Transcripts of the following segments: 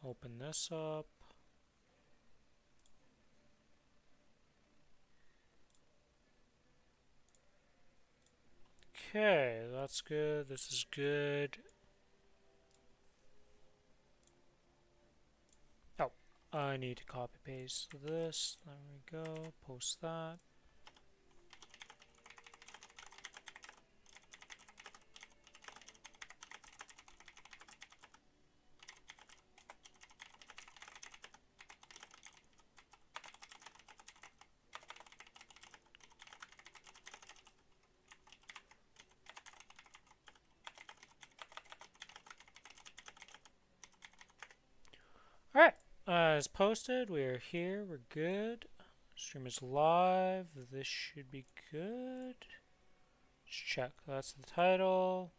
Open this up. Okay, that's good. This is good. Oh, I need to copy paste this. There we go. Post that. Alright, as posted, we are here, we're good. Stream is live, this should be good. Let's check, that's the title.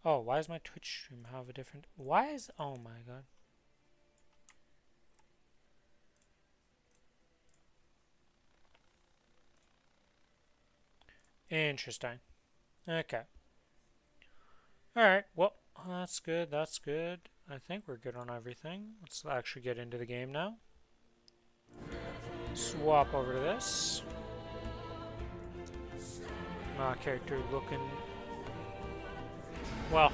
Oh, why does my Twitch stream have a different... Why is... Oh my god. Interesting. Okay. Alright, well, that's good, that's good. I think we're good on everything. Let's actually get into the game now. Swap over to this. My character looking... Well,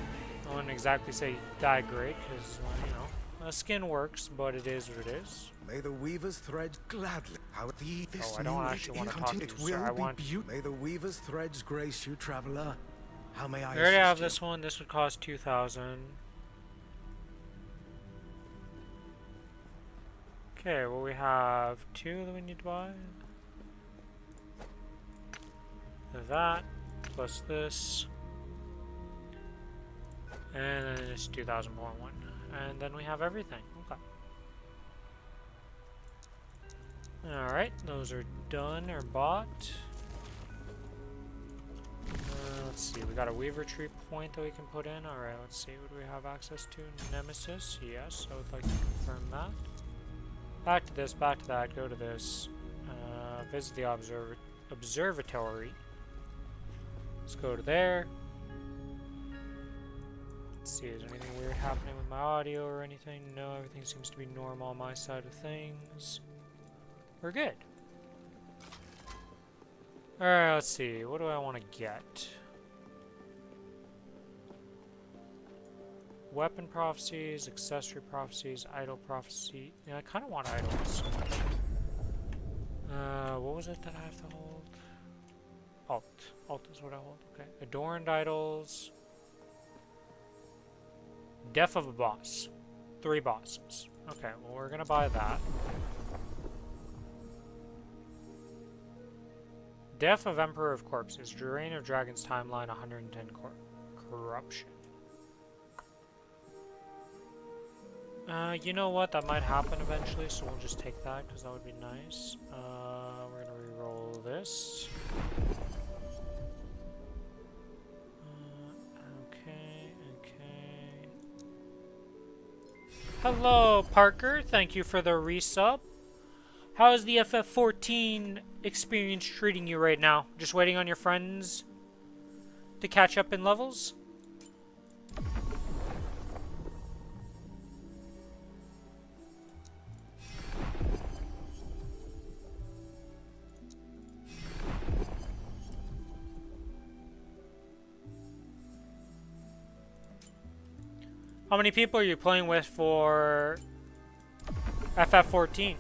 I wouldn't exactly say die great, because, you know, the skin works, but it is what it is. May the weaver's threads gladly. How this I don't actually want to talk to you, sir. I want... May the weaver's threads grace you, traveler. How may I We already have you? this one. This would cost 2,000. Okay, well we have 2 that we need to buy. That, plus this. And then it's 2,000 more one. And then we have everything. Okay. Alright, those are done or bought. Let's see, we got a Weaver Tree point that we can put in. Alright, let's see, what do we have access to? Nemesis, yes, I would like to confirm that. Back to this, back to that, go to this. Visit the observatory. Let's go to there. Let's see, is there anything weird happening with my audio or anything? No, everything seems to be normal on my side of things. We're good. Alright, let's see, what do I want to get? Weapon prophecies, accessory prophecies, idol prophecy. Yeah, I kind of want idols. What was it that I have to hold? Alt. Alt is what I hold. Okay. Adorned idols. Death of a boss. 3 bosses. Okay, well we're gonna buy that. Death of Emperor of Corpses. Reign of Dragons timeline 110 corruption. You know what? That might happen eventually, so we'll just take that because that would be nice. We're gonna re-roll this. Okay. Hello, Parker. Thank you for the resub. How is the FF14 experience treating you right now? Just waiting on your friends to catch up in levels? How many people are you playing with for FF14?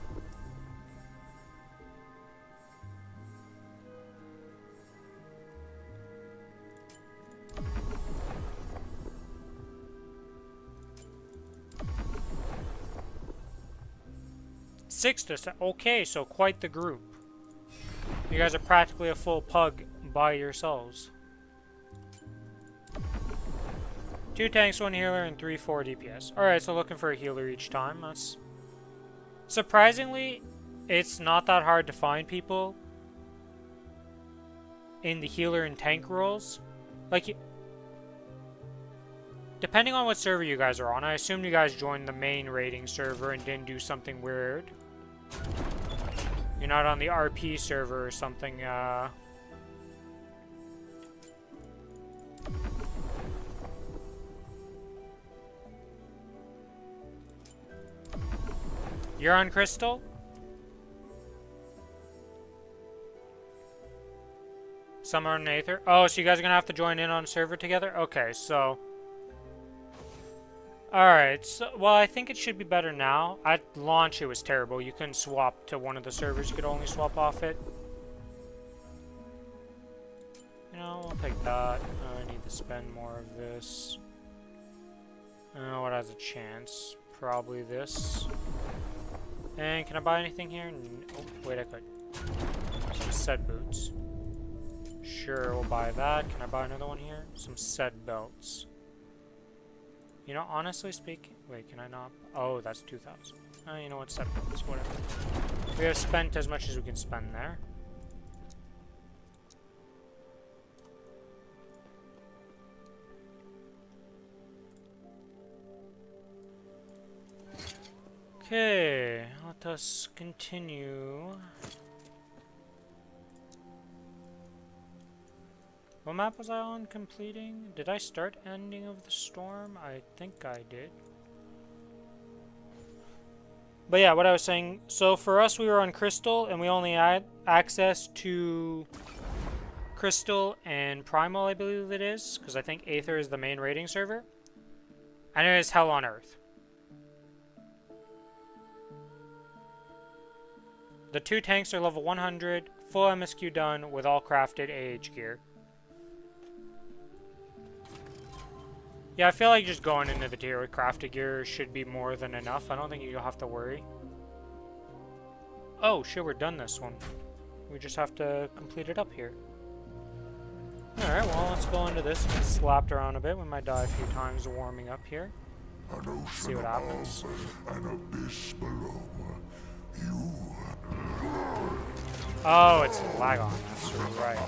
Six to seven. Okay, so quite the group. You guys are practically a full pug by yourselves. 2 tanks, 1 healer, and 3/4 DPS. Alright, so looking for a healer each time. That's... Surprisingly, it's not that hard to find people in the healer and tank roles. Like, depending on what server you guys are on, I assume you guys joined the main raiding server and didn't do something weird. You're not on the RP server or something, You're on Crystal? Some are on Aether? Oh, so you guys are gonna have to join in on a server together? Okay, so... Alright, so, well, I think it should be better now. At launch, it was terrible. You couldn't swap to one of the servers. You could only swap off it. You know, we'll take that. I need to spend more of this. I don't know what has a chance. Probably this. And can I buy anything here? Oh, wait, I could. Some set boots. Sure, we'll buy that. Can I buy another one here? Some set belts. You know, honestly speaking... Wait, can I not? Oh, that's 2,000. You know what? Set belts, whatever. We have spent as much as we can spend there. Okay, let us continue. What map was I on completing? Did I start Ending of the Storm? I think I did. But yeah, what I was saying, so for us we were on Crystal and we only had access to Crystal and Primal, I believe it is, because I think Aether is the main raiding server. And it is Hell on Earth. The 2 tanks are level 100, full MSQ done with all crafted AH gear. Yeah, I feel like just going into the tier with crafted gear should be more than enough. I don't think you'll have to worry. Oh, shit, we're done this one. We just have to complete it up here. Alright, well, let's go into this and get slapped around a bit. We might die a few times warming up here. See what happens. An abyss below. You. Oh, it's lag on. That's right.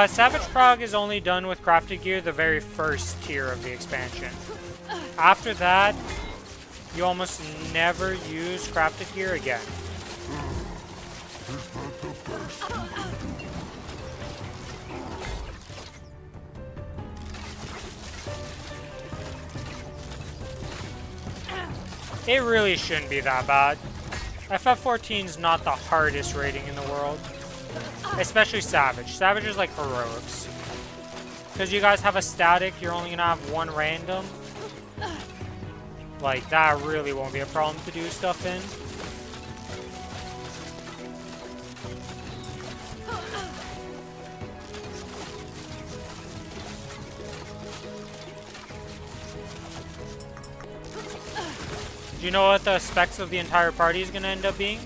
Savage Prog is only done with crafted gear the very first tier of the expansion. After that, you almost never use crafted gear again. It really shouldn't be that bad. FF14 is not the hardest rating in the world. Especially Savage. Savage is like heroics. Because you guys have a static, you're only going to have one random. Like, that really won't be a problem to do stuff in. Do you know what the specs of the entire party is going to end up being?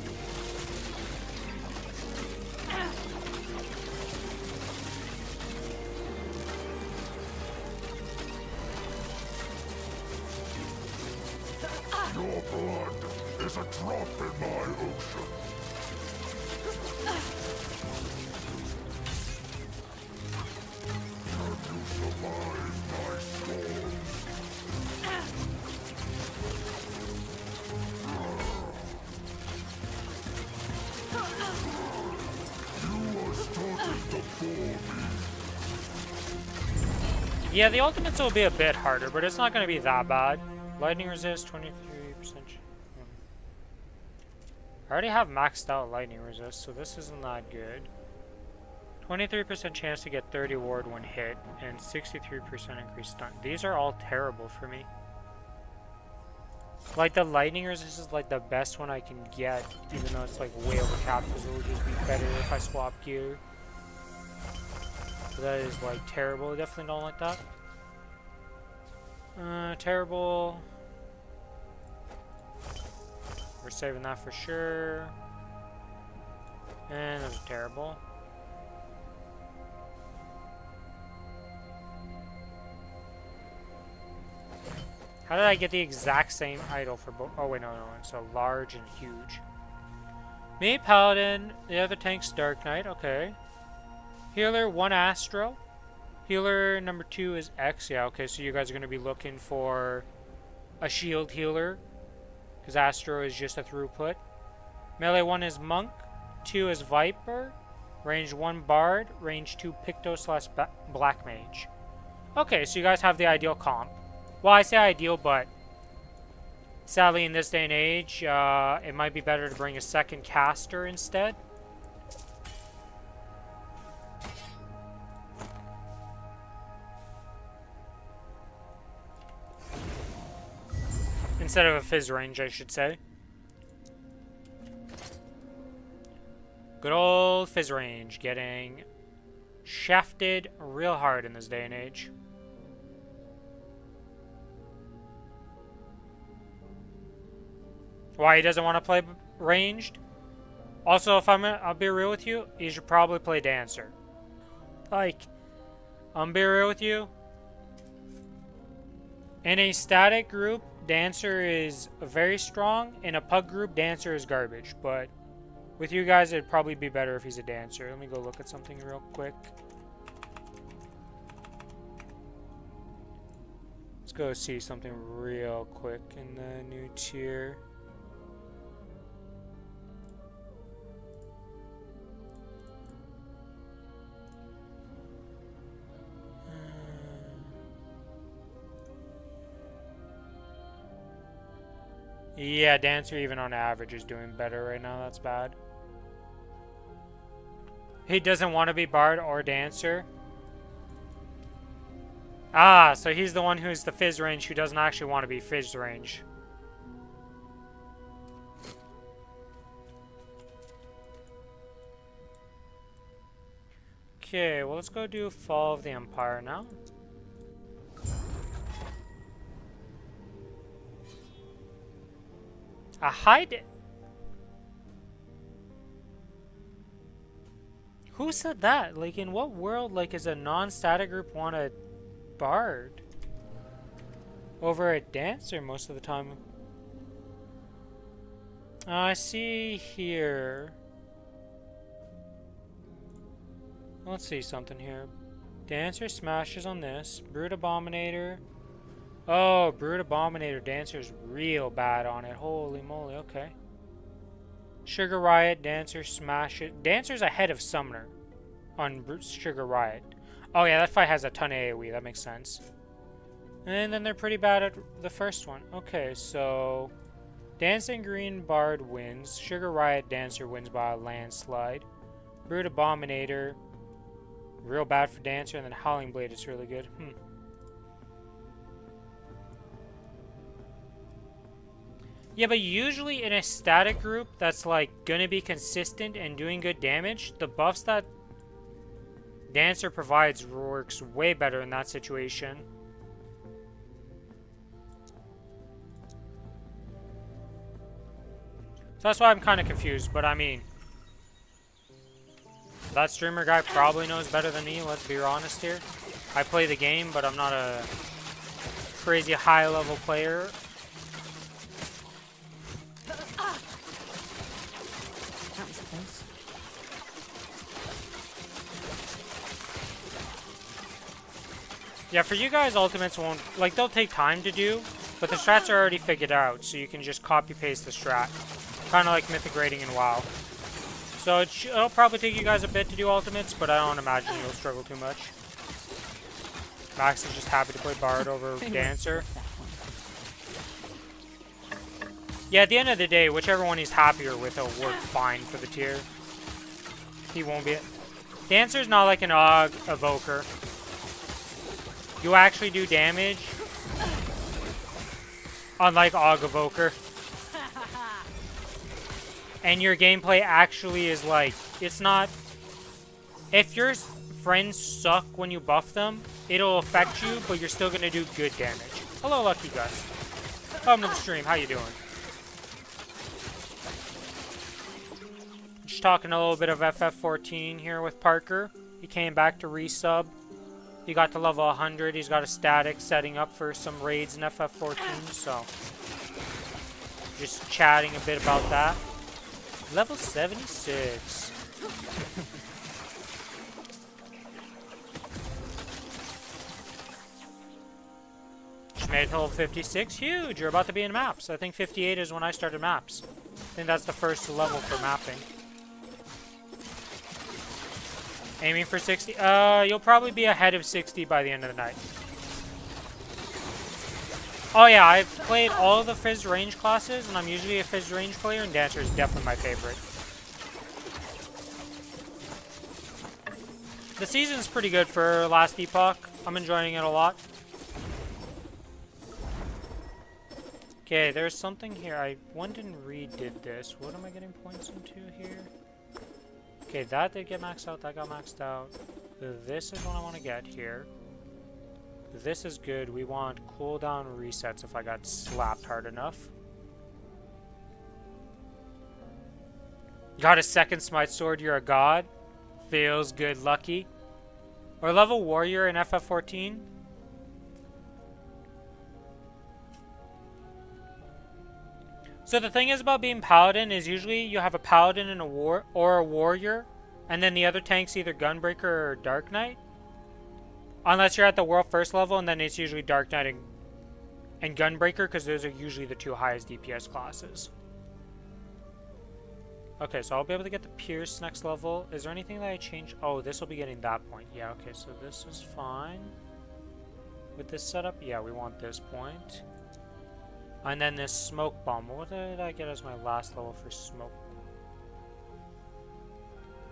Your blood is a drop in my ocean. Can you survive my storms? You are starting to bore me. Yeah, the ultimates will be a bit harder, but it's not going to be that bad. Lightning resist, 23%. I already have maxed out lightning resist, so this isn't that good. 23% chance to get 30 ward when hit, and 63% increased stun. These are all terrible for me. Like, the lightning resist is like the best one I can get, even though it's like way overcapped, because it would just be better if I swap gear. So that is like terrible. I definitely don't like that. Terrible. We're saving that for sure. And that's terrible. How did I get the exact same idol for both? Oh wait, no, it's a large and huge. Me, Paladin. The other tank's Dark Knight. Okay. Healer, 1 Astro. Healer number 2 is X. Yeah, okay, so you guys are going to be looking for a shield healer, because Astro is just a throughput. Melee 1 is Monk. 2 is Viper. Range 1 Bard, range 2 Picto / Black Mage. Okay, so you guys have the ideal comp. Well, I say ideal, but sadly in this day and age, it might be better to bring a second caster instead. Instead of a Fizz range, I should say. Good old Fizz range, getting shafted real hard in this day and age. Why he doesn't want to play ranged? Also, if I'll be real with you, you should probably play Dancer. Like, I'm be real with you. In a static group, Dancer is very strong. In a pug group, Dancer is garbage. But with you guys, it'd probably be better if he's a Dancer. Let me go look at something real quick. Let's go see something real quick in the new tier. Yeah, Dancer even on average is doing better right now. That's bad. He doesn't want to be Bard or Dancer. Ah, so he's the one who's the Fizz range who doesn't actually want to be Fizz range. Okay, well let's go do Fall of the Empire now. A hide. Who said that? Like, in what world, like, is a non-static group want a Bard over a Dancer most of the time? I see here. Let's see something here. Dancer smashes on this. Brute Abominator. Oh, Brute Abominator. Dancer's real bad on it. Holy moly, okay. Sugar Riot, Dancer smash it. Dancer's ahead of Summoner on Sugar Riot. Oh yeah, that fight has a ton of AoE. That makes sense. And then they're pretty bad at the first one. Okay, so Dancing Green Bard wins. Sugar Riot Dancer wins by a landslide. Brute Abominator, real bad for Dancer, and then Howling Blade is really good. Yeah, but usually in a static group that's like gonna be consistent and doing good damage, the buffs that Dancer provides works way better in that situation. So that's why I'm kind of confused, but I mean, that streamer guy probably knows better than me, let's be honest here. I play the game, but I'm not a crazy high level player. Yeah, for you guys, ultimates won't, like, they'll take time to do, but the strats are already figured out, so you can just copy-paste the strat. Kind of like mythic rating in WoW. So it'll probably take you guys a bit to do ultimates, but I don't imagine you'll struggle too much. Max is just happy to play Bard over Dancer. Yeah, at the end of the day, whichever one he's happier with, it'll work fine for the tier. He won't be... Dancer's not like an AUG Evoker. You actually do damage, unlike AUG Evoker. And your gameplay actually is like, it's not... If your friends suck when you buff them, it'll affect you, but you're still going to do good damage. Hello, Lucky Gus. Welcome to the stream. How you doing? Just talking a little bit of FF14 here with Parker. He came back to resub. He got to level 100. He's got a static setting up for some raids in FF14, so just chatting a bit about that. Level 76. Just made it to level 56. Huge! You're about to be in maps. I think 58 is when I started maps. I think that's the first level for mapping. Aiming for 60. You'll probably be ahead of 60 by the end of the night. Oh yeah, I've played all of the Fizz range classes, and I'm usually a Fizz range player, and Dancer is definitely my favorite. The season's pretty good for Last Epoch. I'm enjoying it a lot. Okay, there's something here. I went and redid this. What am I getting points into here? Okay, that did get maxed out. That got maxed out. This is what I want to get here. This is good. We want cooldown resets if I got slapped hard enough. Got a second smite sword. You're a god. Feels good, lucky. Or level warrior in FF14. So the thing is about being paladin is usually you have a paladin and a warrior, and then the other tank's either gunbreaker or dark knight. Unless you're at the world first level, and then it's usually dark knight and gunbreaker, because those are usually the two highest DPS classes. Okay, so I'll be able to get the Pierce next level. Is there anything that I changed? Oh, this will be getting that point. Yeah, okay, so this is fine. With this setup, yeah, we want this point. And then this smoke bomb. What did I get as my last level for smoke?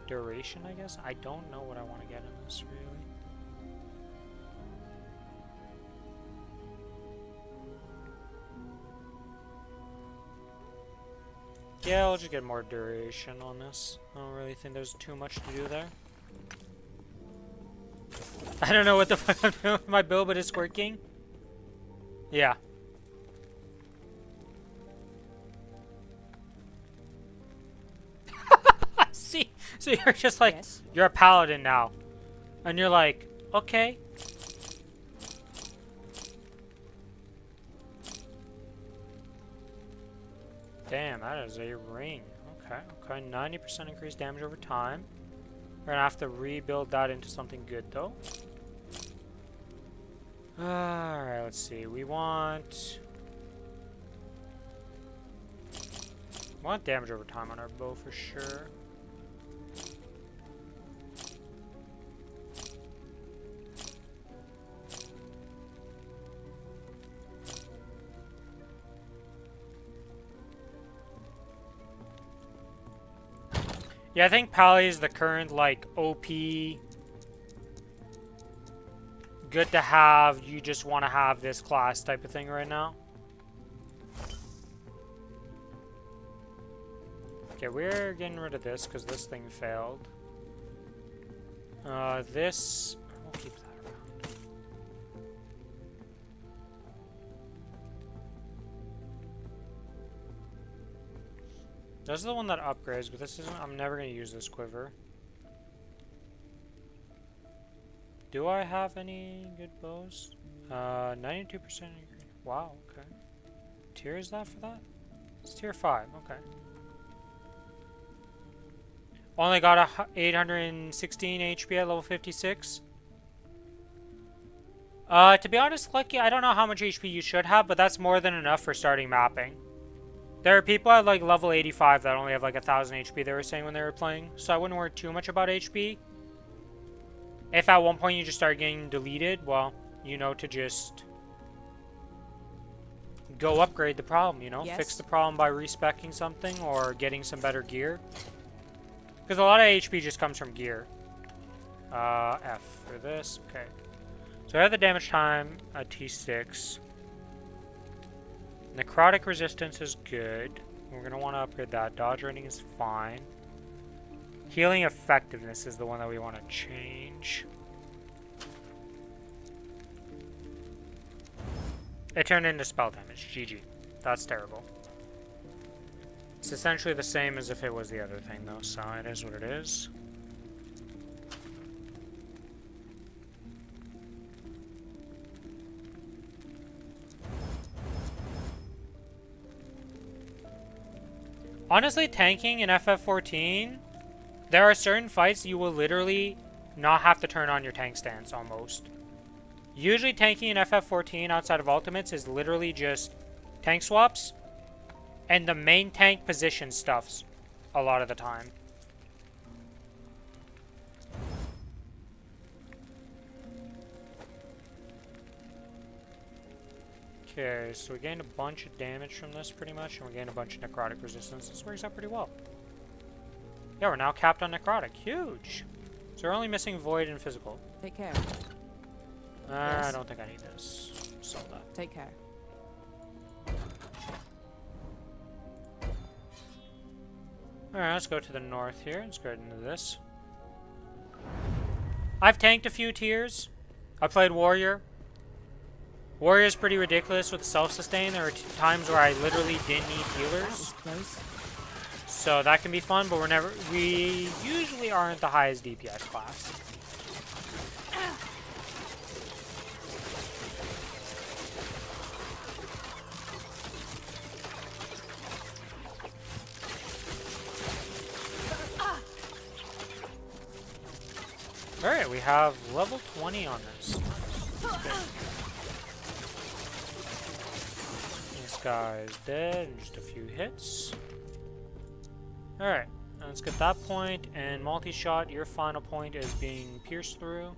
Duration, I guess? I don't know what I want to get in this, really. Yeah, I'll just get more duration on this. I don't really think there's too much to do there. I don't know what the fuck I'm doing with my build, but it's working. Yeah. See? So you're just like, yes. You're a paladin now. And you're like, okay. Damn, that is a ring. Okay, okay. 90% increased damage over time. We're gonna have to rebuild that into something good, though. Alright, let's see. We want damage over time on our bow for sure. Yeah, I think Pally is the current, like, OP. Good to have, you just want to have this class type of thing right now. Okay, we're getting rid of this because this thing failed. This, we'll keep that around. This is the one that upgrades, but this isn't, I'm never going to use this quiver. Do I have any good bows? 92% increase. Wow, okay. Tier is that for that? It's tier 5, okay. Only got a 816 HP at level 56. To be honest, Lucky, I don't know how much HP you should have, but that's more than enough for starting mapping. There are people at like level 85 that only have like 1000 HP, they were saying when they were playing, so I wouldn't worry too much about HP. If at one point you just start getting deleted, well, you know to just go upgrade the problem, you know? Yes. Fix the problem by respeccing something or getting some better gear. Because a lot of HP just comes from gear. F for this, okay. So I have the damage time at T6. Necrotic resistance is good. We're going to want to upgrade that. Dodge rating is fine. Healing effectiveness is the one that we want to change. It turned into spell damage. GG. That's terrible. It's essentially the same as if it was the other thing, though, so it is what it is. Honestly, tanking in FF14, there are certain fights you will literally not have to turn on your tank stance, almost. Usually tanking in FF14 outside of ultimates is literally just tank swaps and the main tank position stuffs a lot of the time. Okay, so we gained a bunch of damage from this pretty much, and we gained a bunch of necrotic resistance. This works out pretty well. Yeah, we're now capped on necrotic. Huge! So we're only missing void and physical. Take care. I Yes. don't think I need this. Sell that. Take care. Alright, let's go to the north here. Let's go into this. I've tanked a few tiers. I played Warrior. Warrior's pretty ridiculous with self-sustain. There were times where I literally didn't need That healers. was close. So that can be fun, but we usually aren't the highest DPS class. Alright, we have level 20 on this. That's good. This guy's dead in just a few hits. Alright, let's get that point, and multi-shot, your final point is being pierced through.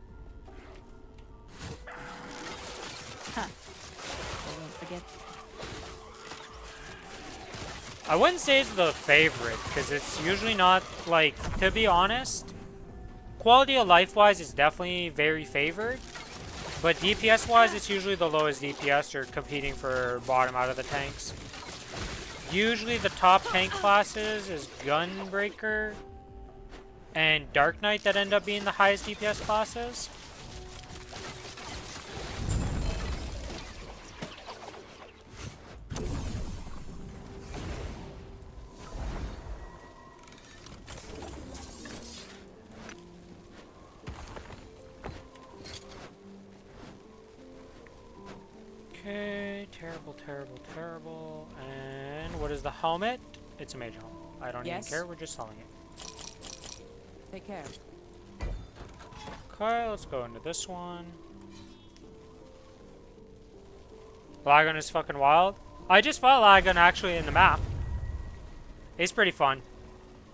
Huh. I won't forget. I wouldn't say it's the favorite, because it's usually not, like, to be honest, quality of life-wise is definitely very favored, but DPS-wise, it's usually the lowest DPS or competing for bottom out of the tanks. Usually the top tank classes is Gunbreaker and Dark Knight that end up being the highest DPS classes. Okay, terrible, terrible, terrible. And what is the helmet? It's a mage helmet. I don't Yes. even care, we're just selling it. Take care. Okay, let's go into this one. Lagon is fucking wild. I just fought Lagon actually in the map. It's pretty fun.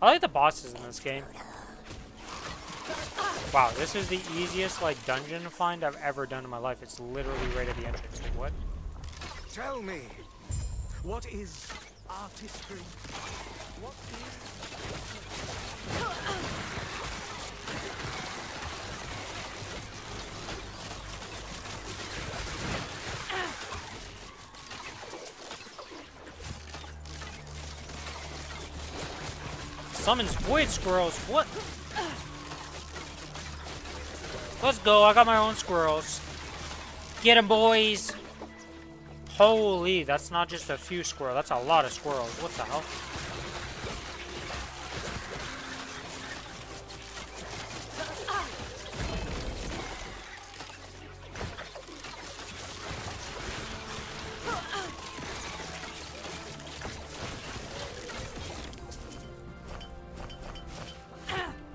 I like the bosses in this game. Wow, this is the easiest like dungeon find I've ever done in my life. It's literally right at the entrance. Like, what? Tell me, what is artistry? What Summons void squirrels. What? Let's go. I got my own squirrels. Get 'em, boys. Holy, that's not just a few squirrels. That's a lot of squirrels. What the hell?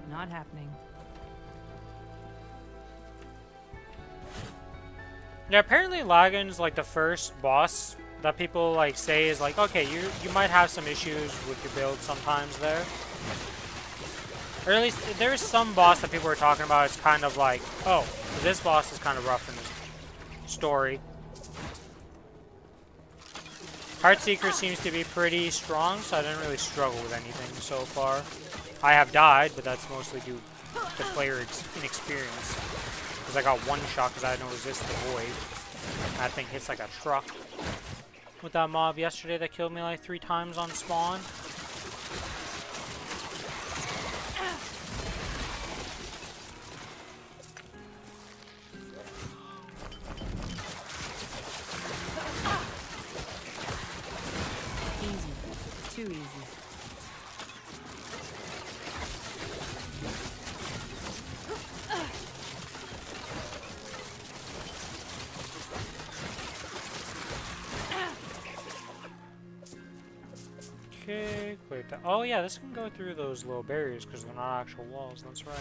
Not happening. Yeah, apparently Lagan's like the first boss that people like say is like, okay, you might have some issues with your build sometimes there. Or at least there's some boss that people were talking about. It's kind of like, oh, this boss is kind of rough in this story. Heartseeker seems to be pretty strong, so I didn't really struggle with anything so far. I have died, but that's mostly due to player inexperience. Because I got one shot because I had no resist to void. That thing hits like a truck. With that mob yesterday that killed me like 3 times on spawn. Easy. Too easy. Okay, wait. Oh yeah, this can go through those little barriers because they're not actual walls. That's right.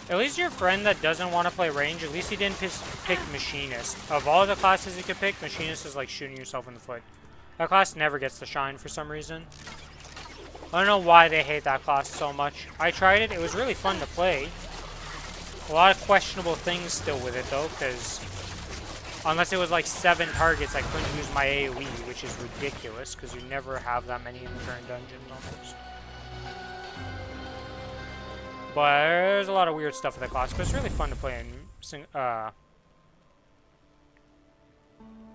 At least your friend that doesn't want to play range, at least he didn't pick Machinist. Of all the classes he could pick, Machinist is like shooting yourself in the foot. That class never gets to shine for some reason. I don't know why they hate that class so much. I tried it, it was really fun to play. A lot of questionable things still with it though, because unless it was like 7 targets, I couldn't use my AoE, which is ridiculous, because you never have that many in the current dungeons almost. But there's a lot of weird stuff with that class, but it's really fun to play in,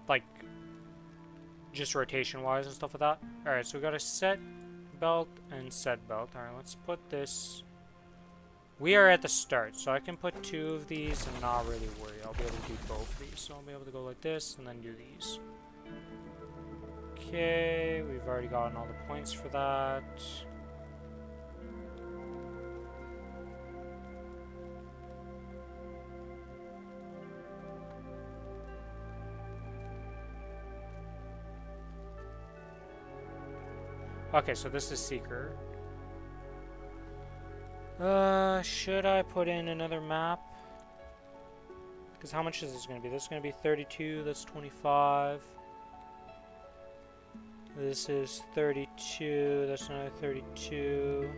like, just rotation-wise and stuff like that. Alright, so we got a set belt and set belt. Alright, let's put this... We are at the start, so I can put 2 of these and not really worry. I'll be able to do both of these. So I'll be able to go like this and then do these. Okay, we've already gotten all the points for that. Okay, so this is Seeker. Should I put in another map? Because how much is this going to be? This is going to be 32, that's 25. This is 32, that's another 32.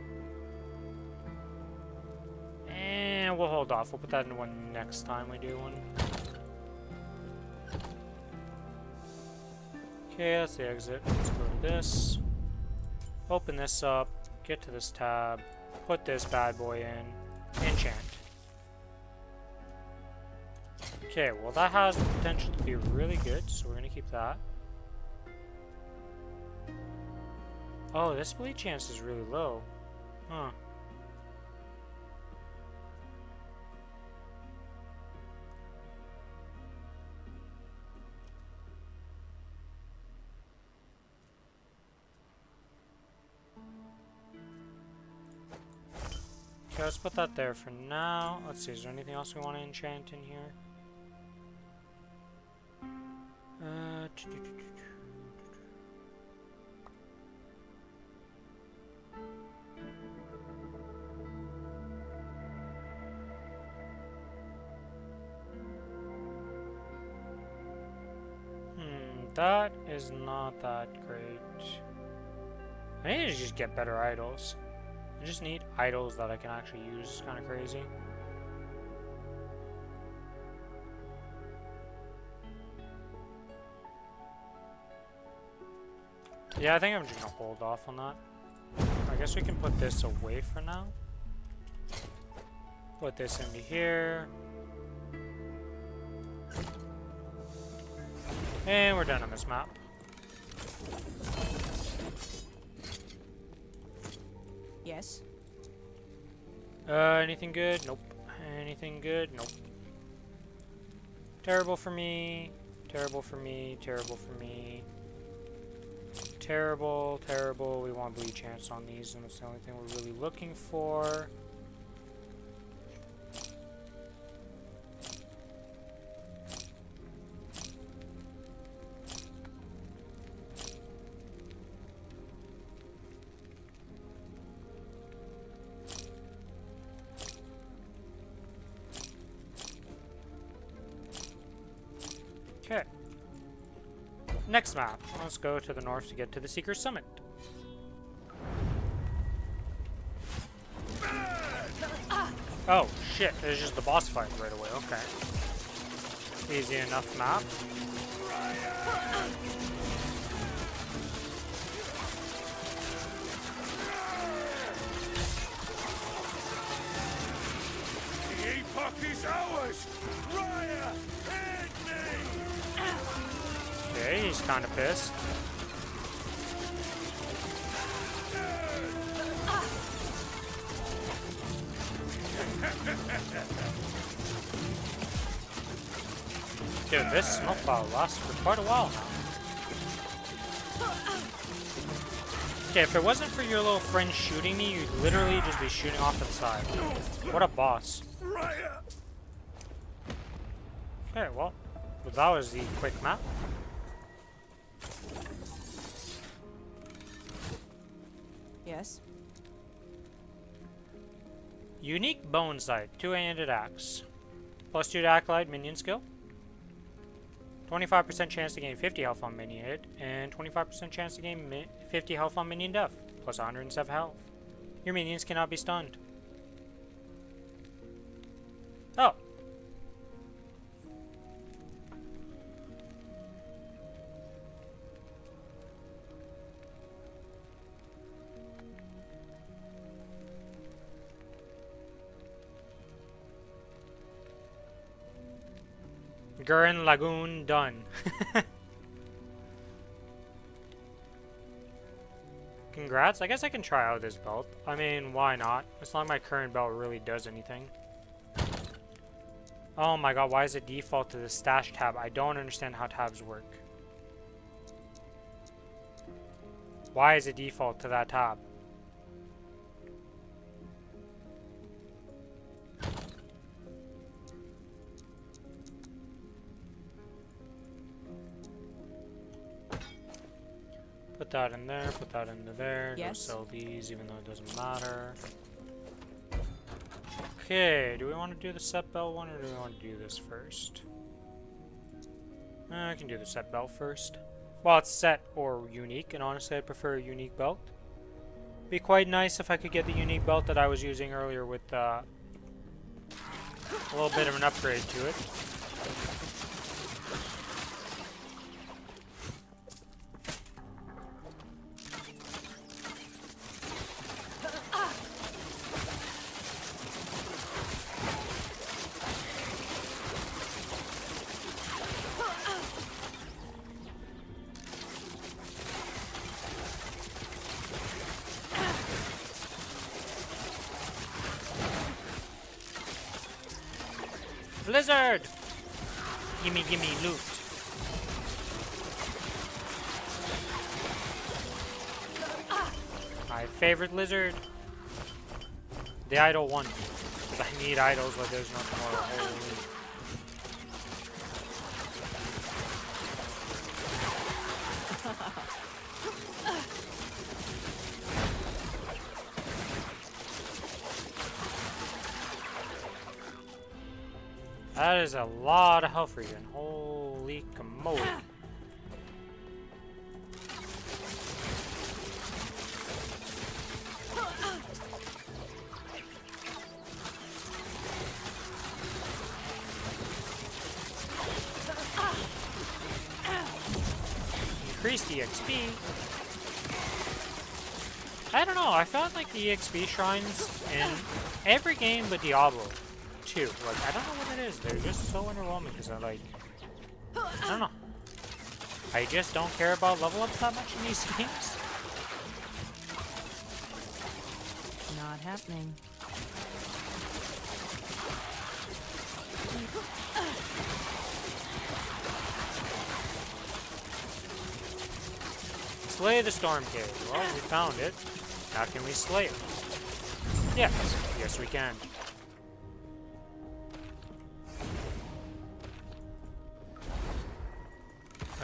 And we'll hold off. We'll put that in one next time we do one. Okay, that's the exit. Let's go to this. Open this up, get to this tab, put this bad boy in, enchant. Okay, well that has the potential to be really good, so we're gonna keep that. Oh, this bleed chance is really low. Huh. Okay, let's put that there for now. Let's see, is there anything else we want to enchant in here? That is not that great. I need to just get better idols. I just need idols that I can actually use. It's kind of crazy. Yeah, I think I'm just gonna hold off on that. I guess we can put this away for now. Put this into here. And we're done on this map. Yes. Anything good? Nope. Anything good? Nope. Terrible for me. Terrible for me. Terrible for me. Terrible, terrible. We want bleed chance on these, and that's the only thing we're really looking for. Okay. Next map. Let's go to the north to get to the Seeker Summit. Oh, shit. There's just the boss fight right away. Okay. Easy enough map. The epoch is ours! Raya, hit me! Okay, he's kind of pissed. Dude, this smoke cloud lasts for quite a while now. Okay, if it wasn't for your little friend shooting me, you'd literally just be shooting off to the side. What a boss. Okay, well, that was the quick map. Yes. Unique bone sight, two-handed axe. +2 to acolyte minion skill. 25% chance to gain 50 health on minion hit, and 25% chance to gain 50 health on minion death, plus 107 health. Your minions cannot be stunned. Oh. Gurren Lagoon done. Congrats. I guess I can try out this belt. I mean, why not? As long as my current belt really does anything. Oh my god, why is it default to the stash tab? I don't understand how tabs work. Why is it default to that tab? Put that in there, put that into there. Yes. Go sell these even though it doesn't matter. Okay, do we want to do the set belt one or do we want to do this first? I can do the set belt first. Well, it's set or unique, and honestly I prefer a unique belt. Be quite nice if I could get the unique belt that I was using earlier with a little bit of an upgrade to it. Blizzard! Gimme, gimme loot. My favorite lizard. The idol one. Because I need idols like there's nothing more. Holy. That is a lot of health regen. Holy commode. Increase the XP. I don't know, I felt like the XP shrines in every game but Diablo 2. Like, I don't know what it is. They're just so underwhelming because I like... I don't know. I just don't care about level ups that much in these games. Not happening. Slay the Storm Cave. Well, we found it. How can we slay it? Yes. Yes, we can.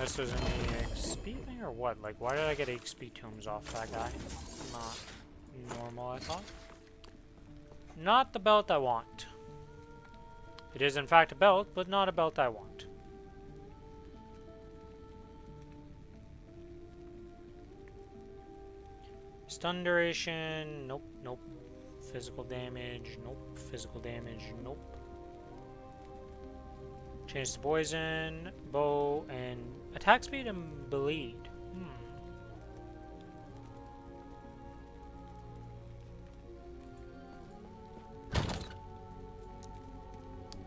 This was an XP thing or what? Like, why did I get XP tombs off that guy? Not normal, I thought. Not the belt I want. It is in fact a belt, but not a belt I want. Stun duration, nope, nope. Physical damage, nope. Physical damage, nope. Change to poison, bow, and attack speed and bleed.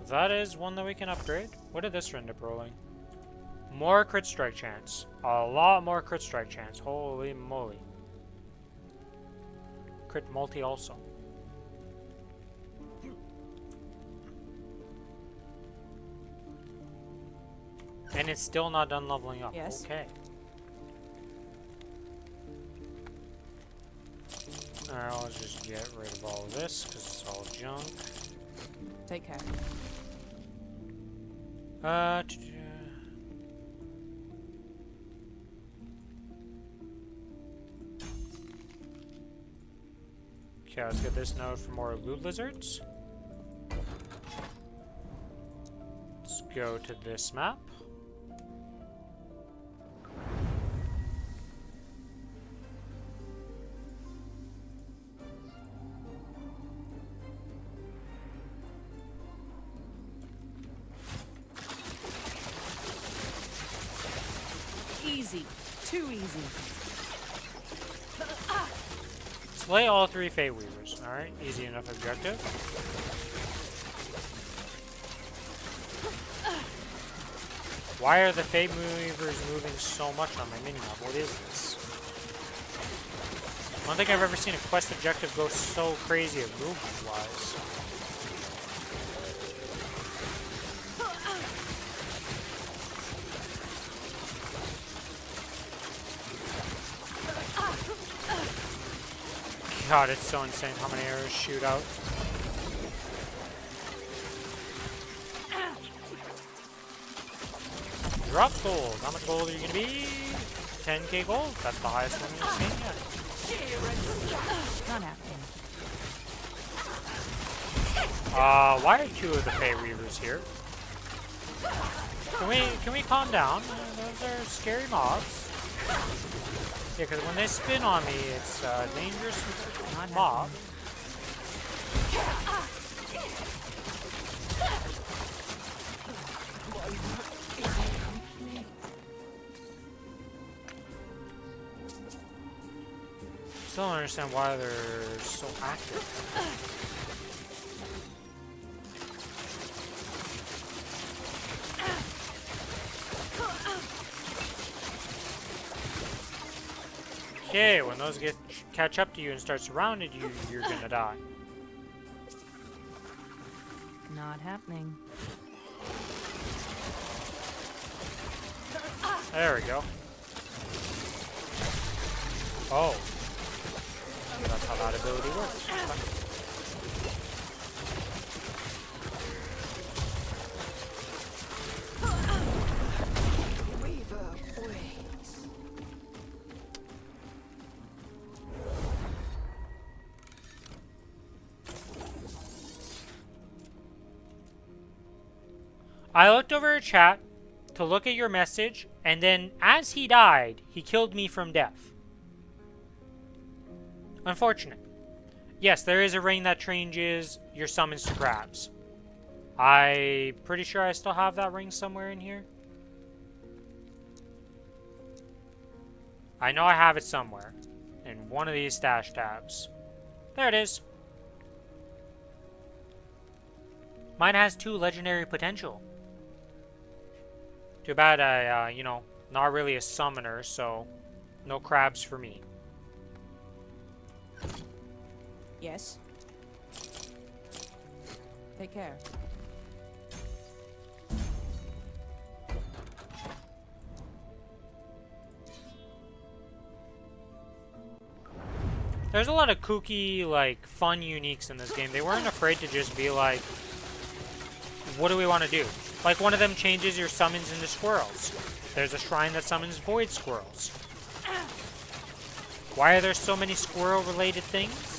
That is one that we can upgrade. What did this end up rolling? More crit strike chance. A lot more crit strike chance. Holy moly. Crit multi also. And it's still not done leveling up. Yes. Okay. Alright, I'll just get rid of all of this because it's all junk. Take care. Okay, let's get this node for more loot lizards. Let's go to this map. Easy. Too easy. Slay all 3 Fate Weavers. Alright, easy enough objective. Why are the Fate Weavers moving so much on my minimap? What is this? I don't think I've ever seen a quest objective go so crazy of movement-wise. God, it's so insane how many arrows shoot out. Drop gold. How much gold are you gonna be? 10k gold. That's the highest one we've seen yet. Not happening. Why are 2 of the Fey Weavers here? Can we calm down? Those are scary mobs. Yeah, because when they spin on me, it's a dangerous mob. Still don't understand why they're so active. Okay, when those catch up to you and start surrounding you, you're gonna die. Not happening. There we go. Oh. That's how that ability works. I looked over at chat to look at your message, and then as he died, he killed me from death. Unfortunate. Yes, there is a ring that changes your summons to crabs. I'm pretty sure I still have that ring somewhere in here. I know I have it somewhere. In one of these stash tabs. There it is. Mine has 2 legendary potential. Too bad I, you know, not really a summoner, so no crabs for me. Yes. Take care. There's a lot of kooky, like, fun uniques in this game. They weren't afraid to just be like, what do we want to do? Like, one of them changes your summons into squirrels. There's a shrine that summons void squirrels. Why are there so many squirrel-related things?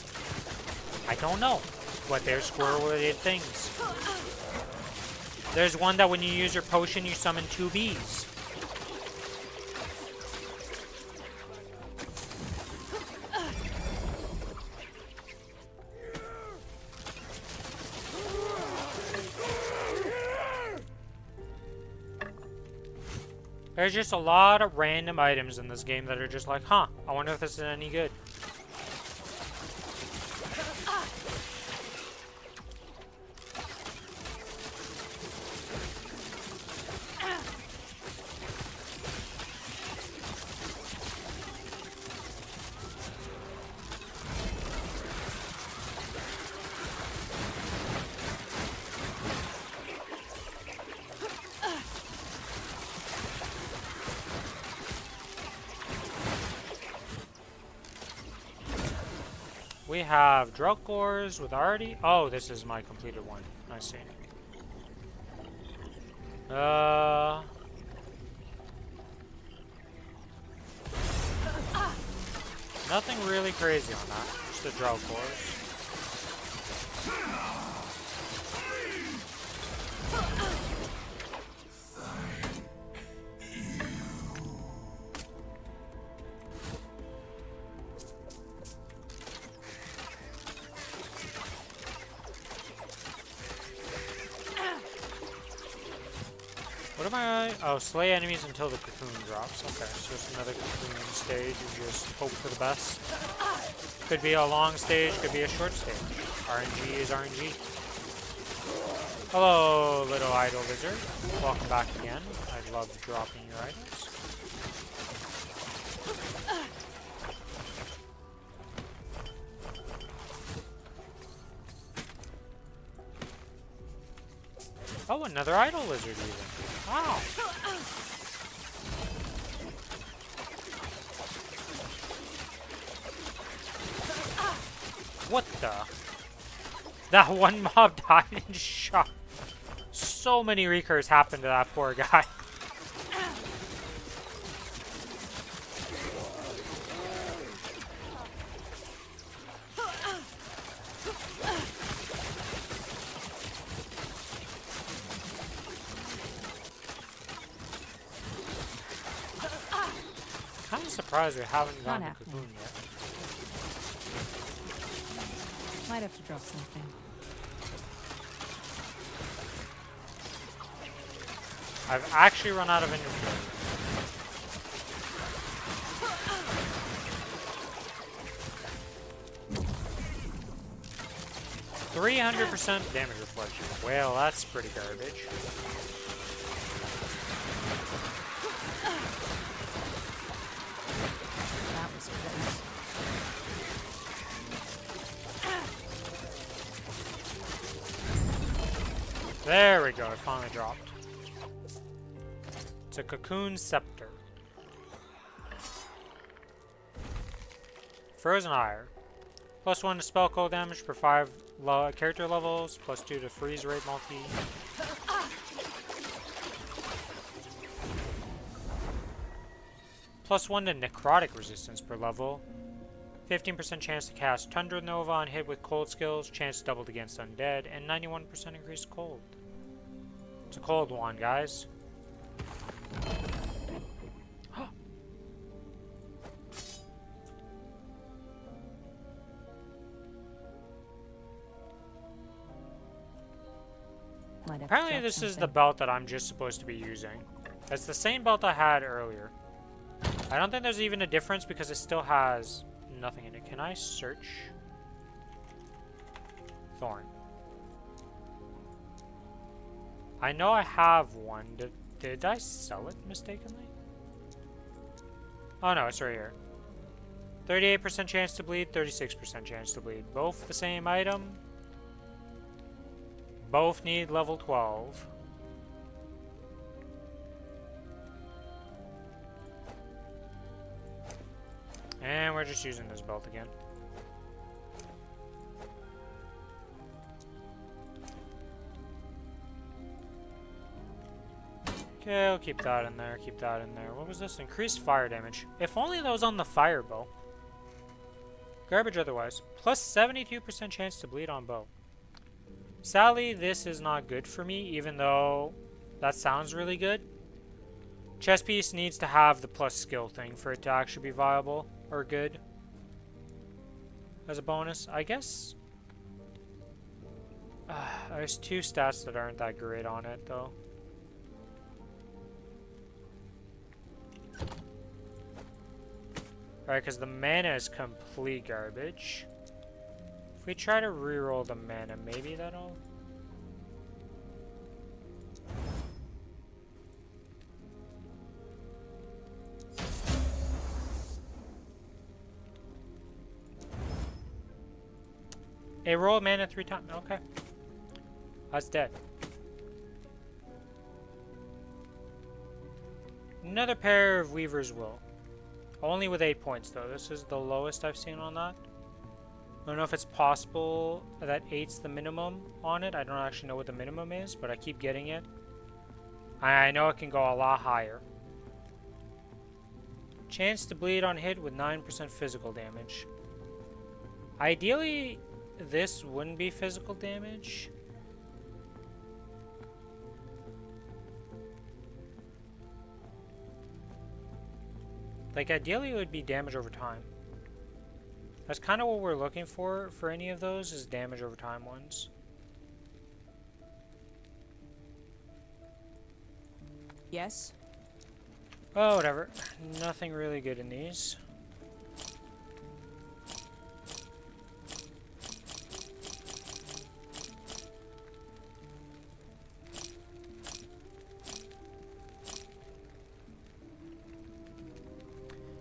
I don't know, but there's squirrel-related things. There's one that when you use your potion, you summon 2 bees. There's just a lot of random items in this game that are just like, huh, I wonder if this is any good. We have drug cores with already. Oh, this is my completed one. I see. Nothing really crazy on that. Just the drug cores. am I? Oh, slay enemies until the cocoon drops. Okay, so it's another cocoon stage. You just hope for the best. Could be a long stage, could be a short stage. RNG is RNG. Hello, little idol lizard. Welcome back again. I love dropping your idols. Oh, another idol lizard even. Wow. What the? That one mob died in shock. So many recurs happened to that poor guy. Kind of surprised we haven't gotten the cocoon yet. Might have to drop something. I've actually run out of inventory. %300 damage reflection. Well, that's pretty garbage. That was close. There we go, it finally dropped. It's a cocoon scepter. Frozen Ire. +1 to spell cold damage for 5 character levels, +2 to freeze rate multi. +1 to necrotic resistance per level. 15% chance to cast Tundra Nova on hit with cold skills, chance doubled against undead, and 91% increased cold. It's a cold one, guys. Apparently this is the belt that I'm just supposed to be using. It's the same belt I had earlier. I don't think there's even a difference because it still has nothing in it. Can I search? Thorn. I know I have one. Did I sell it mistakenly? Oh no, it's right here. 38% chance to bleed, 36% chance to bleed. Both the same item. Both need level 12. And we're just using this belt again. Okay, I'll keep that in there, keep that in there. What was this? Increased fire damage. If only that was on the fire bow. Garbage otherwise. Plus 72% chance to bleed on bow. Sadly, this is not good for me, even though that sounds really good. Chest piece needs to have the plus skill thing for it to actually be viable or good. As a bonus, I guess. There's 2 stats that aren't that great on it, though. Alright, because the mana is complete garbage. If we try to reroll the mana, maybe that'll... It rolled mana 3 times. Okay. That's dead. Another pair of Weaver's Will. Only with 8 points, though. This is the lowest I've seen on that. I don't know if it's possible that 8's the minimum on it. I don't actually know what the minimum is, but I keep getting it. I know it can go a lot higher. Chance to bleed on hit with 9% physical damage. Ideally, this wouldn't be physical damage. Like, ideally it would be damage over time. That's kind of what we're looking for any of those, is damage over time ones. Yes? Oh, whatever. Nothing really good in these.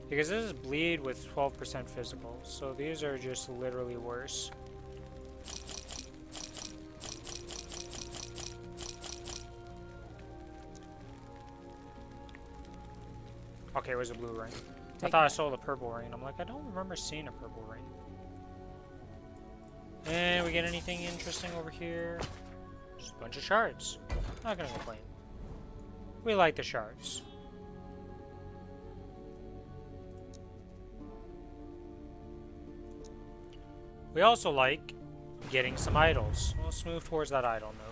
Because this is bleed with 12% physical, so these are just literally worse. Okay, it was a blue ring. I thought I saw the purple ring. I'm like, I don't remember seeing a purple ring. And we get anything interesting over here? Just a bunch of shards. Not gonna complain. We like the shards. We also like getting some idols. Let's move towards that idol node.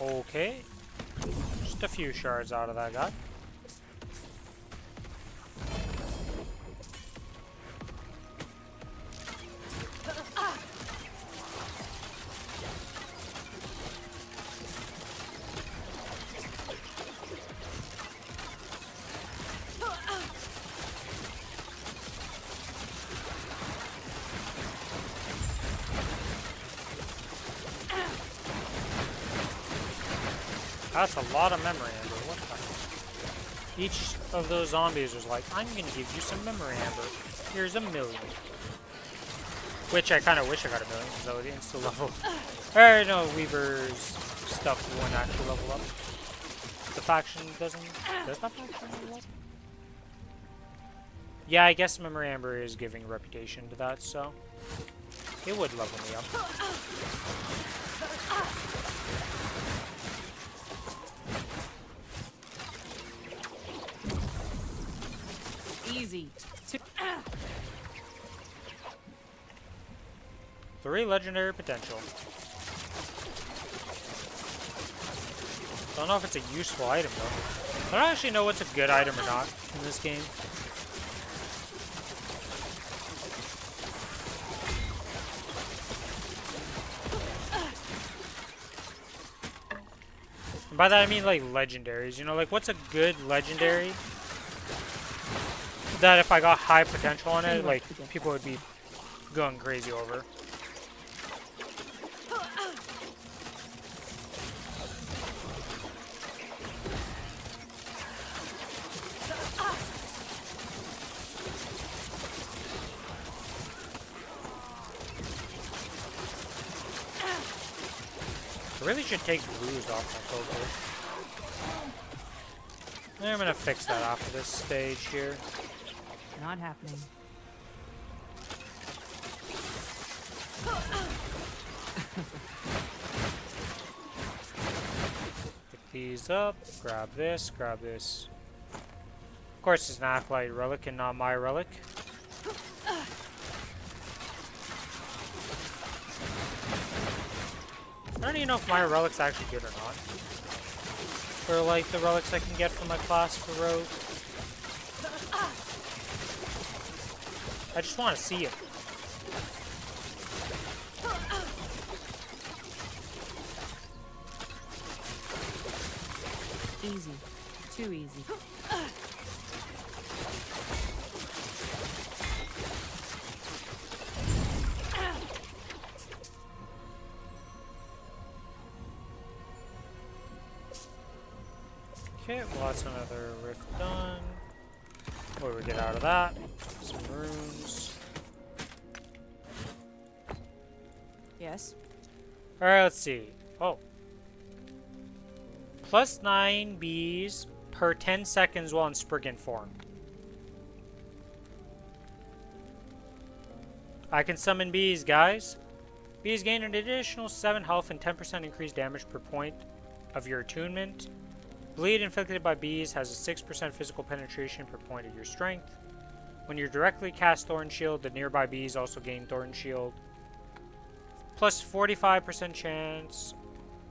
Okay. Just a few shards out of that guy. That's a lot of memory amber. What the heck? Each of those zombies was like, I'm gonna give you some memory amber. Here's a million. Which I kind of wish I got a million because I would insta level. Or no, Weaver's stuff won't actually level up. The faction doesn't. Does that faction level up? Yeah, I guess memory amber is giving reputation to that, so it would level me up. Easy. 3 legendary potential. Don't know if it's a useful item though. I don't actually know what's a good item or not in this game. And by that I mean like legendaries, you know, like what's a good legendary that if I got high potential on it, like people would be going crazy over. I really should take blues off my filter. I'm gonna fix that after this stage here. Not happening. Pick these up, grab this, grab this. Of course it's an Acolyte relic and not my relic. I don't even know if my relic's actually good or not. Or like the relics I can get from my class for rogue. I just want to see it. Easy. Too easy. Okay, well that's another rift done. What do we get out of that? Some runes. Yes. Alright, let's see. Oh. Plus 9 bees per 10 seconds while in Spriggan form. I can summon bees, guys. Bees gain an additional 7 health and 10% increased damage per point of your attunement. Bleed inflicted by bees has a 6% physical penetration per point of your strength. When you directly cast Thorn Shield, the nearby bees also gain Thorn Shield. Plus 45% chance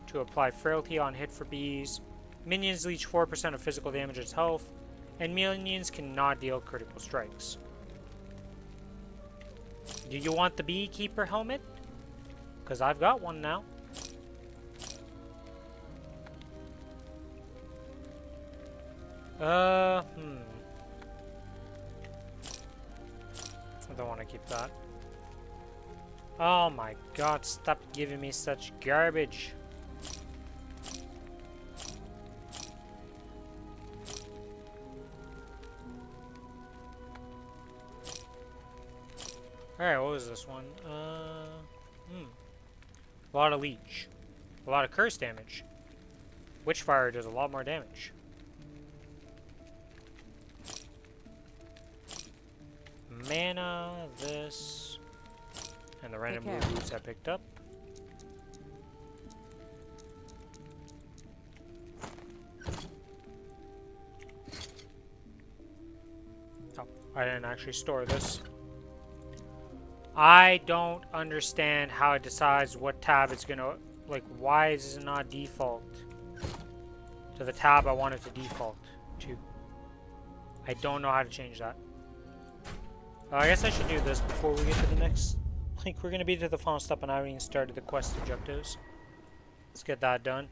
to apply Frailty on hit for bees. Minions leech 4% of physical damage as health, and minions cannot deal critical strikes. Do you want the beekeeper helmet? Because I've got one now. I don't want to keep that. Oh my god, stop giving me such garbage. Alright, what was this one? A lot of leech. A lot of curse damage. Witchfire does a lot more damage. Mana, this, and the random blue boots I picked up. Oh, I didn't actually store this. I don't understand how it decides what tab it's gonna, like, why is it not default to the tab I want it to default to? I don't know how to change that. I guess I should do this before we get to the next, like, we're gonna be to the final step and I haven't even started the quest objectives. Let's get that done.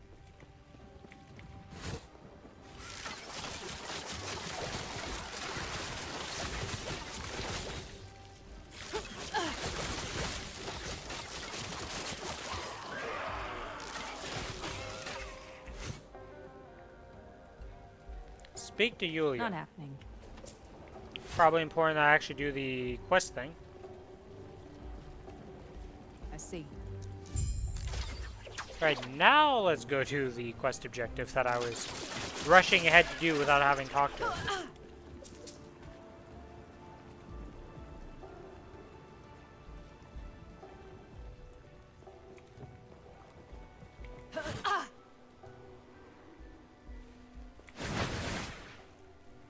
Speak to Yulia. Not happening. Probably important that I actually do the quest thing. I see. Right, now let's go to the quest objective that I was rushing ahead to do without having talked to her.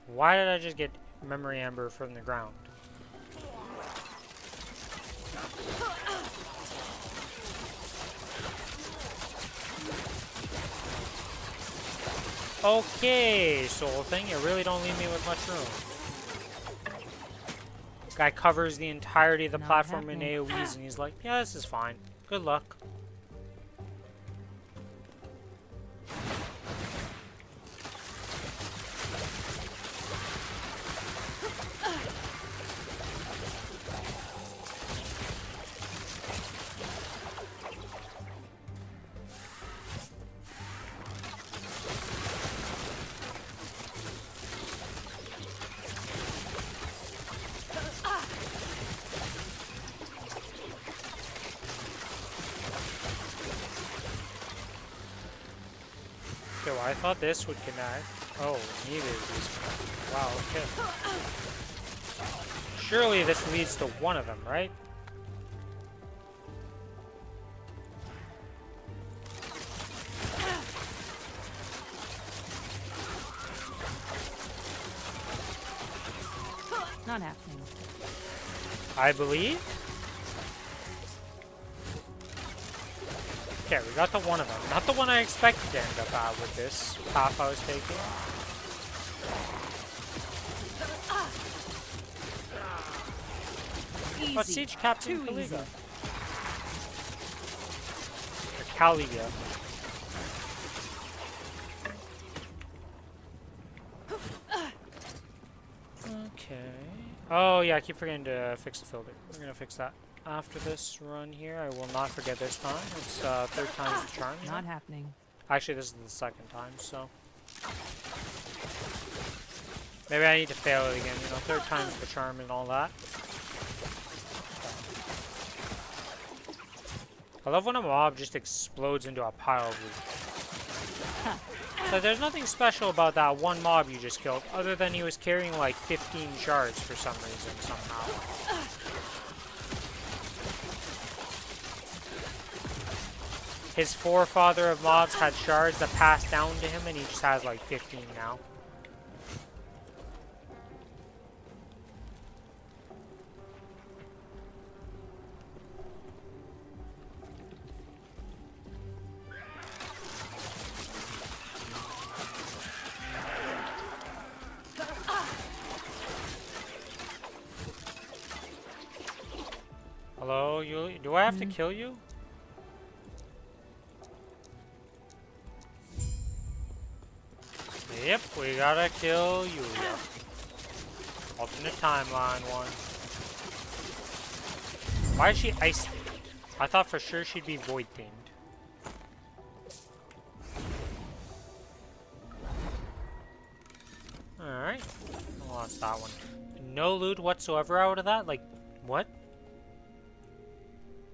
Why did I just get memory amber from the ground? Okay, soul thing, you really don't leave me with much room. Guy covers the entirety of the platform in AoEs and he's like, yeah, this is fine. Good luck. Okay, well, I thought this would connect. Oh, neither of these connect. Wow, okay. Surely this leads to one of them, right? Not happening. I believe. Okay, we got the one of them. Not the one I expected to end up at with this path I was taking. But Siege Captain Caliga. Or Caliga. Okay. Oh yeah, I keep forgetting to fix the filter. We're gonna fix that after this run here. I will not forget this time. It's third time's the charm. Not happening. Actually, this is the second time, so maybe I need to fail it again. You know, third time's the charm and all that. I love when a mob just explodes into a pile of loot. So there's nothing special about that one mob you just killed, other than he was carrying like 15 shards for some reason, somehow. His forefather of mobs had shards that passed down to him, and he just has like 15 now. Oh, you do I have to kill you? Yep, we gotta kill Yulia. Alternate timeline one. Why is she ice themed? I thought for sure she'd be void themed. Alright. I lost that one. No loot whatsoever out of that? Like, what?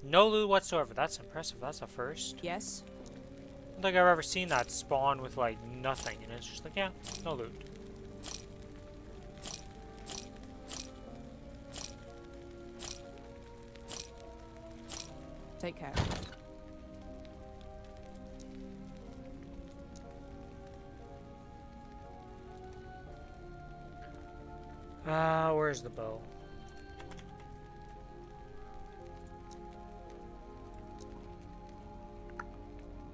No loot whatsoever. That's impressive. That's a first. Yes. I don't think I've ever seen that spawn with, like, nothing. And it's just like, yeah, no loot. Take care. Where's the bow?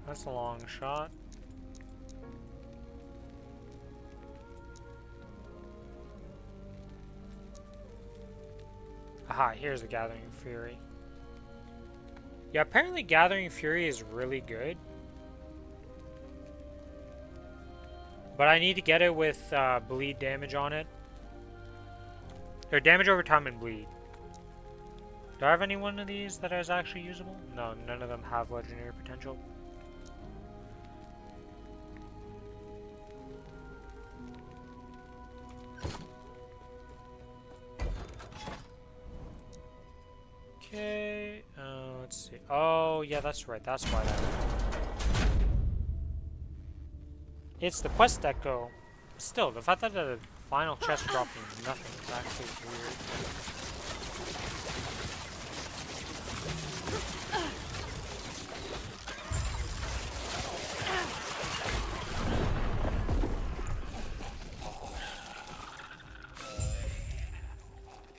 That's a long shot. Aha, here's the Gathering Fury. Yeah, apparently Gathering Fury is really good. But I need to get it with bleed damage on it. Or damage over time and bleed. Do I have any one of these that is actually usable? No, none of them have legendary potential. Okay, let's see. Oh, yeah, that's right. That's why that. It's the quest echo. Still, the fact that the final chest dropped me nothing is actually weird.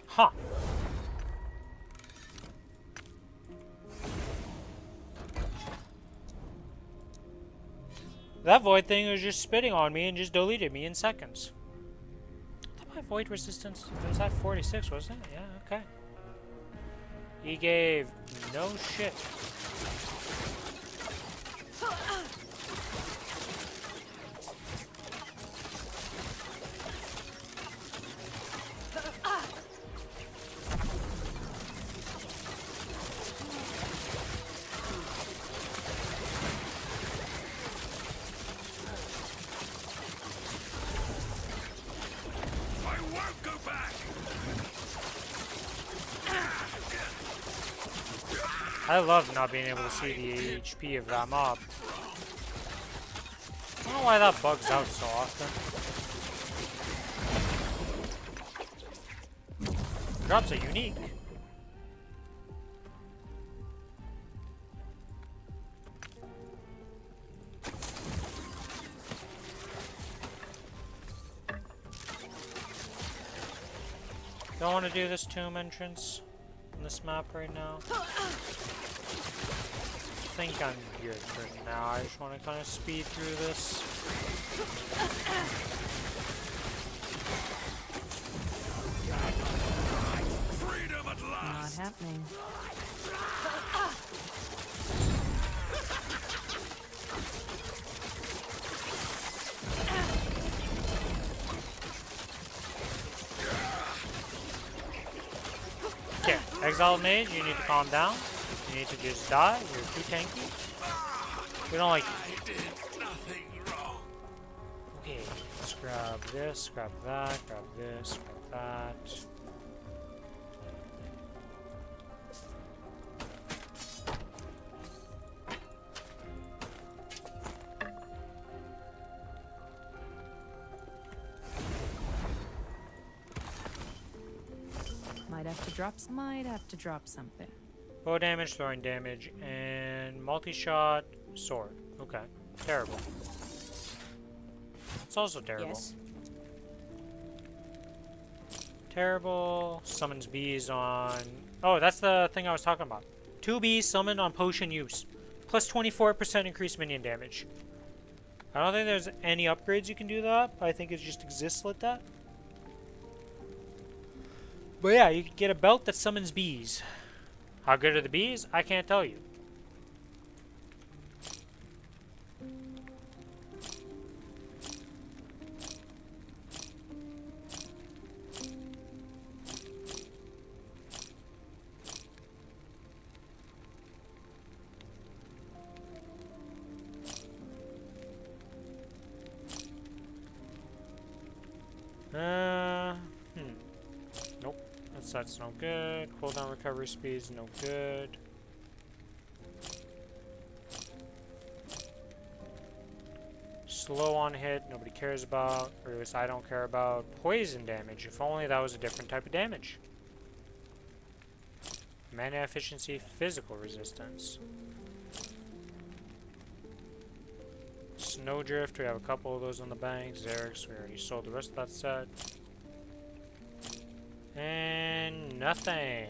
Huh. That void thing was just spitting on me and just deleted me in seconds. I thought my void resistance was at 46, wasn't it? Yeah, okay. He gave no shit. I love not being able to see the HP of that mob. I don't know why that bugs out so often. Drops are unique. Don't want to do this tomb entrance on this map right now. I think I'm good for now. I just want to kind of speed through this. Freedom at last. Not happening. Okay, Exiled Mage, you need to calm down. You need to just die. You're too tanky. We don't like you. I did nothing wrong. Okay, let's grab this, grab that, grab this, grab that. Might have to drop something. Bow damage, throwing damage, and multi-shot sword. Okay, terrible. It's also terrible. Yes. Terrible. Summons bees on... Oh, that's the thing I was talking about. 2 bees summoned on potion use. Plus 24% increased minion damage. I don't think there's any upgrades you can do that. I think it just exists like that. But yeah, you can get a belt that summons bees. How good are the bees? I can't tell you. Nope. That's no good. Cooldown recovery speed's no good. Slow on hit, nobody cares about, or at least I don't care about. Poison damage, if only that was a different type of damage. Mana efficiency, physical resistance. Snowdrift, we have a couple of those on the bank. Xerix, we already sold the rest of that set. And nothing.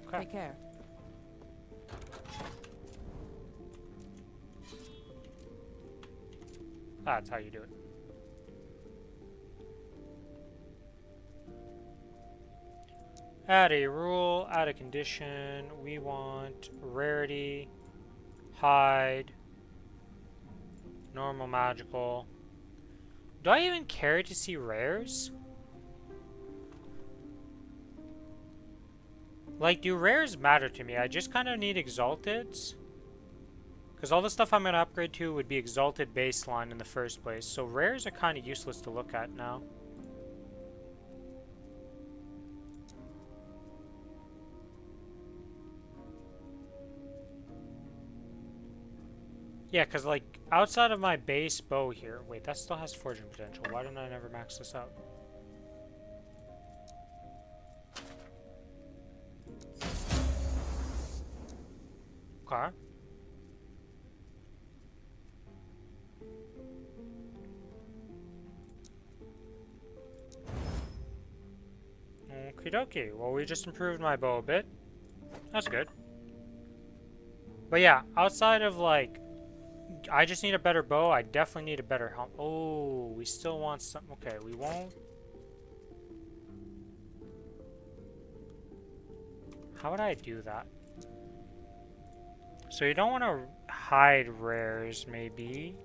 Okay. Take care. That's how you do it. Add a rule, add a condition. We want rarity, hide, normal magical. Do I even care to see rares? Like, do rares matter to me? I just kind of need exalteds. Because all the stuff I'm going to upgrade to would be exalted baseline in the first place. So rares are kind of useless to look at now. Yeah, because like outside of my base bow here. Wait, that still has forging potential. Why didn't I never max this out? Okay. Okie dokie. Well, we just improved my bow a bit. That's good. But yeah, outside of like, I just need a better bow. I definitely need a better helmet. Oh, we still want some. Okay, we won't. How would I do that? So you don't want to hide rares, maybe.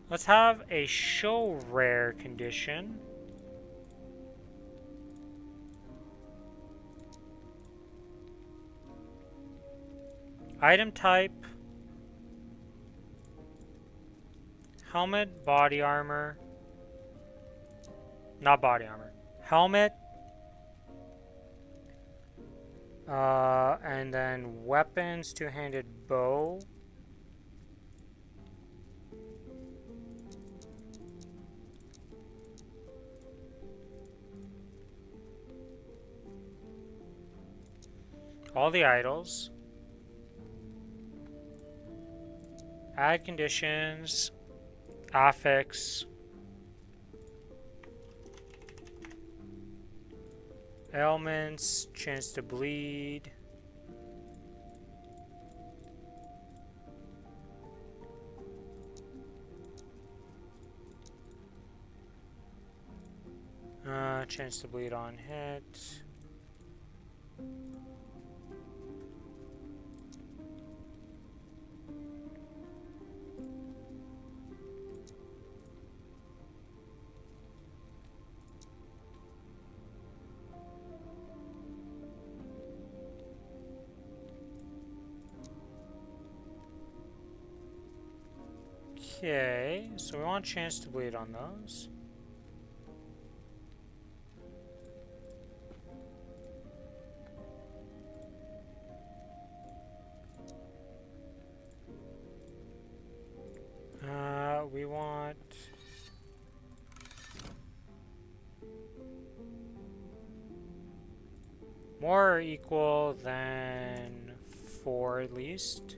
Let's have a show rare condition. Item type. Helmet, body armor. Not body armor. Helmet. And then weapons, two-handed bow. All the idols. Add conditions. Affix. Ailments. Chance to bleed. Chance to bleed on hit. Okay, so we want chance to bleed on those. We want more or equal than 4 at least.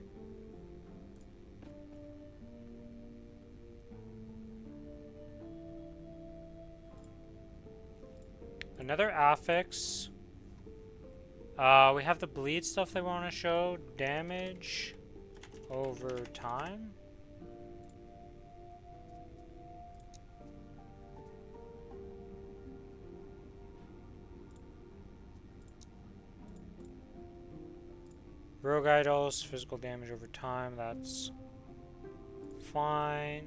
another affix. We have the bleed stuff they want to show. Damage over time. Rogue idols, physical damage over time, that's fine.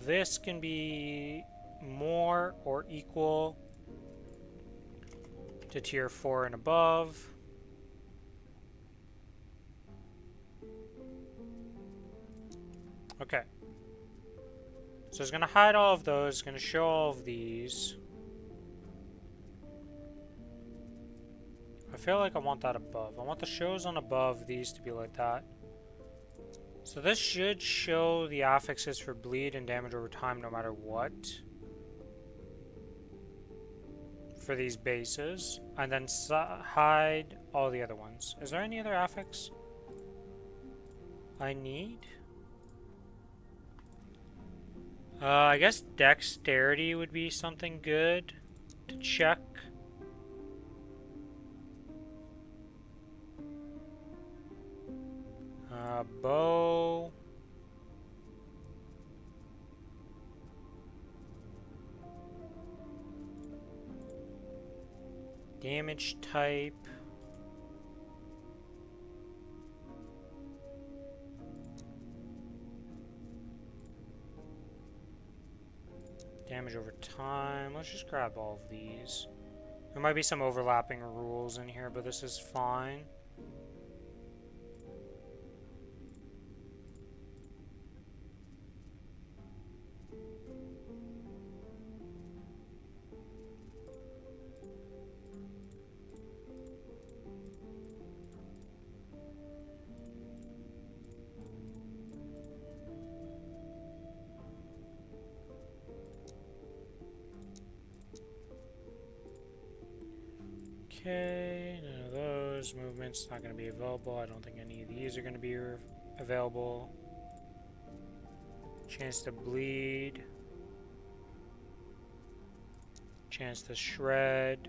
This can be more or equal to tier 4 and above. Okay. So it's going to hide all of those, it's going to show all of these. I feel like I want that above. I want the shows on above these to be like that. So this should show the affixes for bleed and damage over time no matter what. For these bases. And then hide all the other ones. Is there any other affix I need? I guess dexterity would be something good to check. Bow. Damage type. Damage over time. Let's just grab all of these. There might be some overlapping rules in here, but this is fine. Okay, none of those. Movements not going to be available. I don't think any of these are going to be available. Chance to bleed. Chance to shred.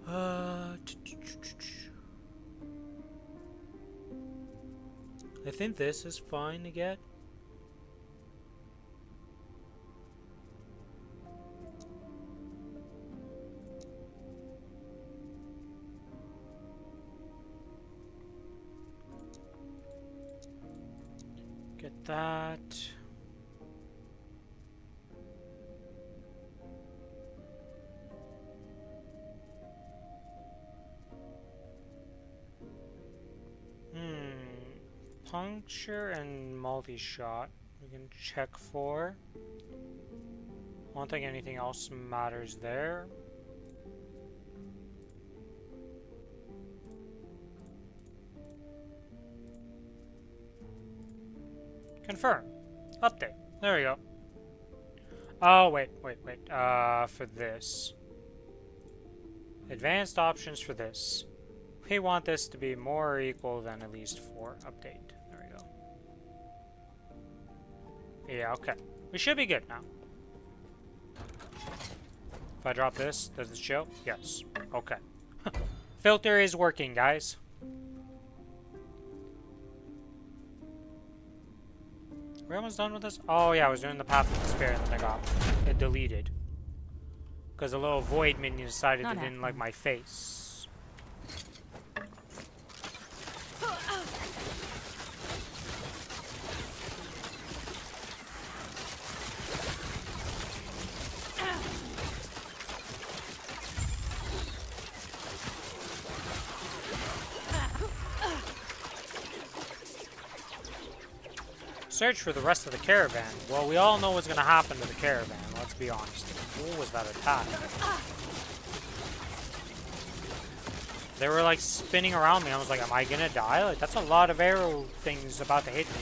I think this is fine to get. Get that. Puncture and multi-shot we can check for. I don't think anything else matters there. Confirm. Update. There we go. Oh, wait. For this. Advanced options for this. We want this to be more or equal than at least 4. Update. There we go. Yeah, okay. We should be good now. If I drop this, does it show? Yes. Okay. Filter is working, guys. We're almost done with this? Oh yeah, I was doing the Path of Despair and then I got it deleted. Because a little void minion decided it didn't like my face. Search for the rest of the caravan. Well, we all know what's going to happen to the caravan, let's be honest. What was that attack? They were like spinning around me. I was like, am I going to die? Like, that's a lot of arrow things about to hit me.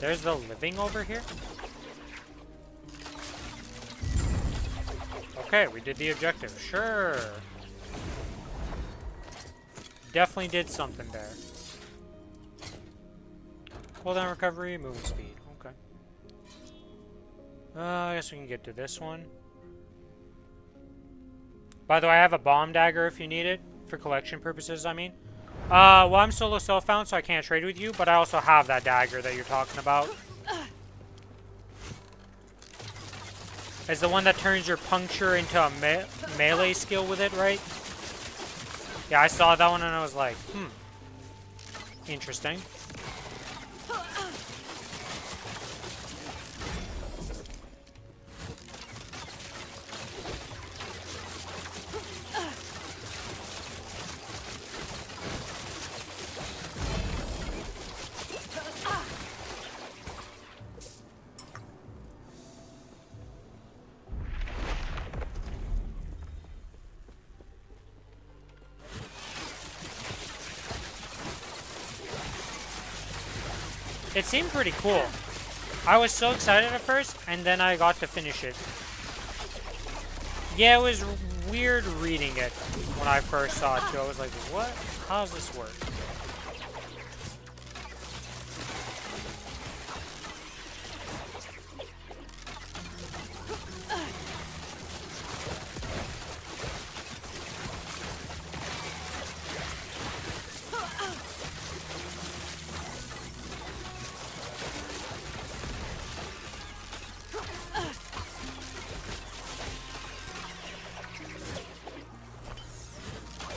There's the living over here. Okay, we did the objective. Sure. Definitely did something there. Cooldown recovery, movement speed. Okay. I guess we can get to this one. By the way, I have a bomb dagger if you need it. For collection purposes, I mean. Well, I'm solo self-found, so I can't trade with you, but I also have that dagger that you're talking about. It's the one that turns your puncture into a melee skill with it, right? Yeah, I saw that one and I was like, interesting. It seemed pretty cool. I was so excited at first, and then I got to finish it. Yeah, it was weird reading it when I first saw it too. I was like, what? How does this work?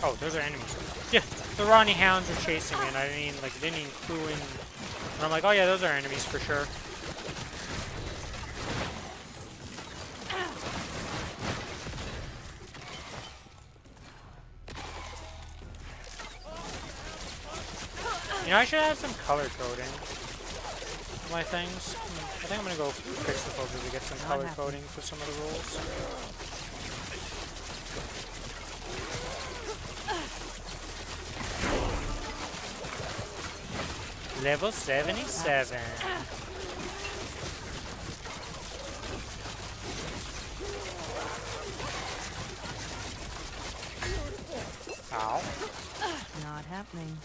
Oh, those are enemies. Yeah, the Ronnie Hounds are chasing me, and I mean, like, didn't even clue in. And I'm like, oh yeah, those are enemies for sure. You know, I should have some color coding for my things. I think I'm gonna go fix the filter to get some color coding for some of the rules. Level 77. Ow. Not happening.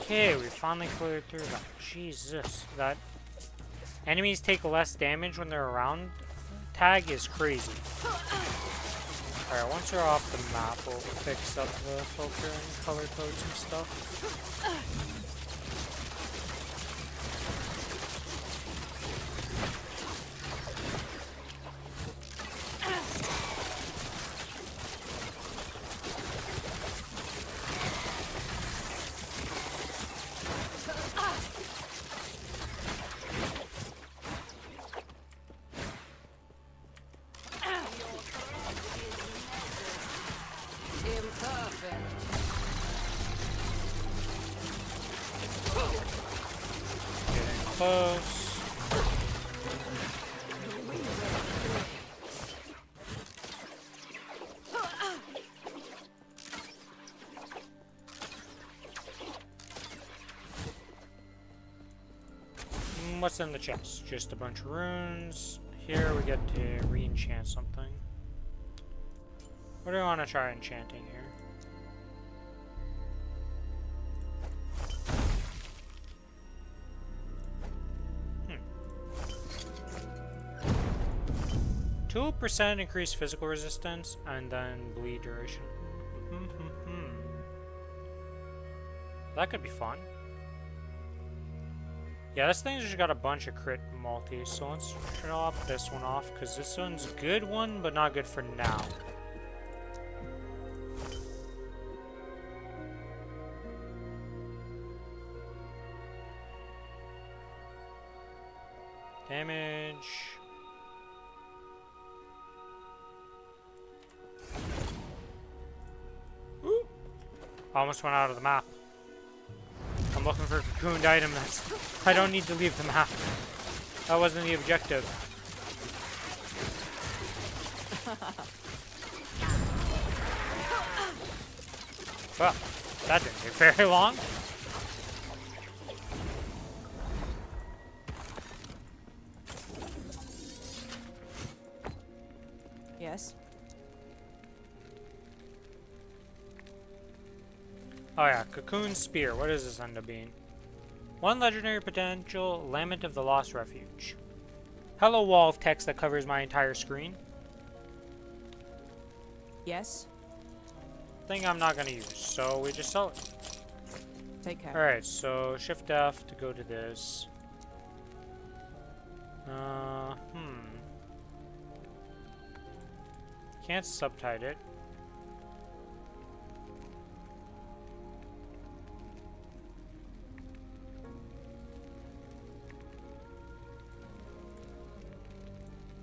Okay, we finally cleared through that. Jesus, that enemies take less damage when they're around tag is crazy. Alright, once we're off the map, we'll fix up the filter and color codes and stuff. Close. What's in the chest? Just a bunch of runes. Here we get to re-enchant something. What do I want to try enchanting here? 2% increased physical resistance, and then bleed duration. That could be fun. Yeah, this thing's just got a bunch of crit multis, so let's drop this one off, because this one's a good one, but not good for now. Damage. Ooh. Almost went out of the map. I'm looking for a cocooned item that's... I don't need to leave the map. That wasn't the objective. Well, that didn't take very long. Yes. Oh yeah, Cocoon Spear. What does this end up being? One legendary potential, Lament of the Lost Refuge. Hello wall of text that covers my entire screen. Yes. Thing I'm not gonna use, so we just sell it. Take care. Alright, so Shift F to go to this. Can't subtitle it.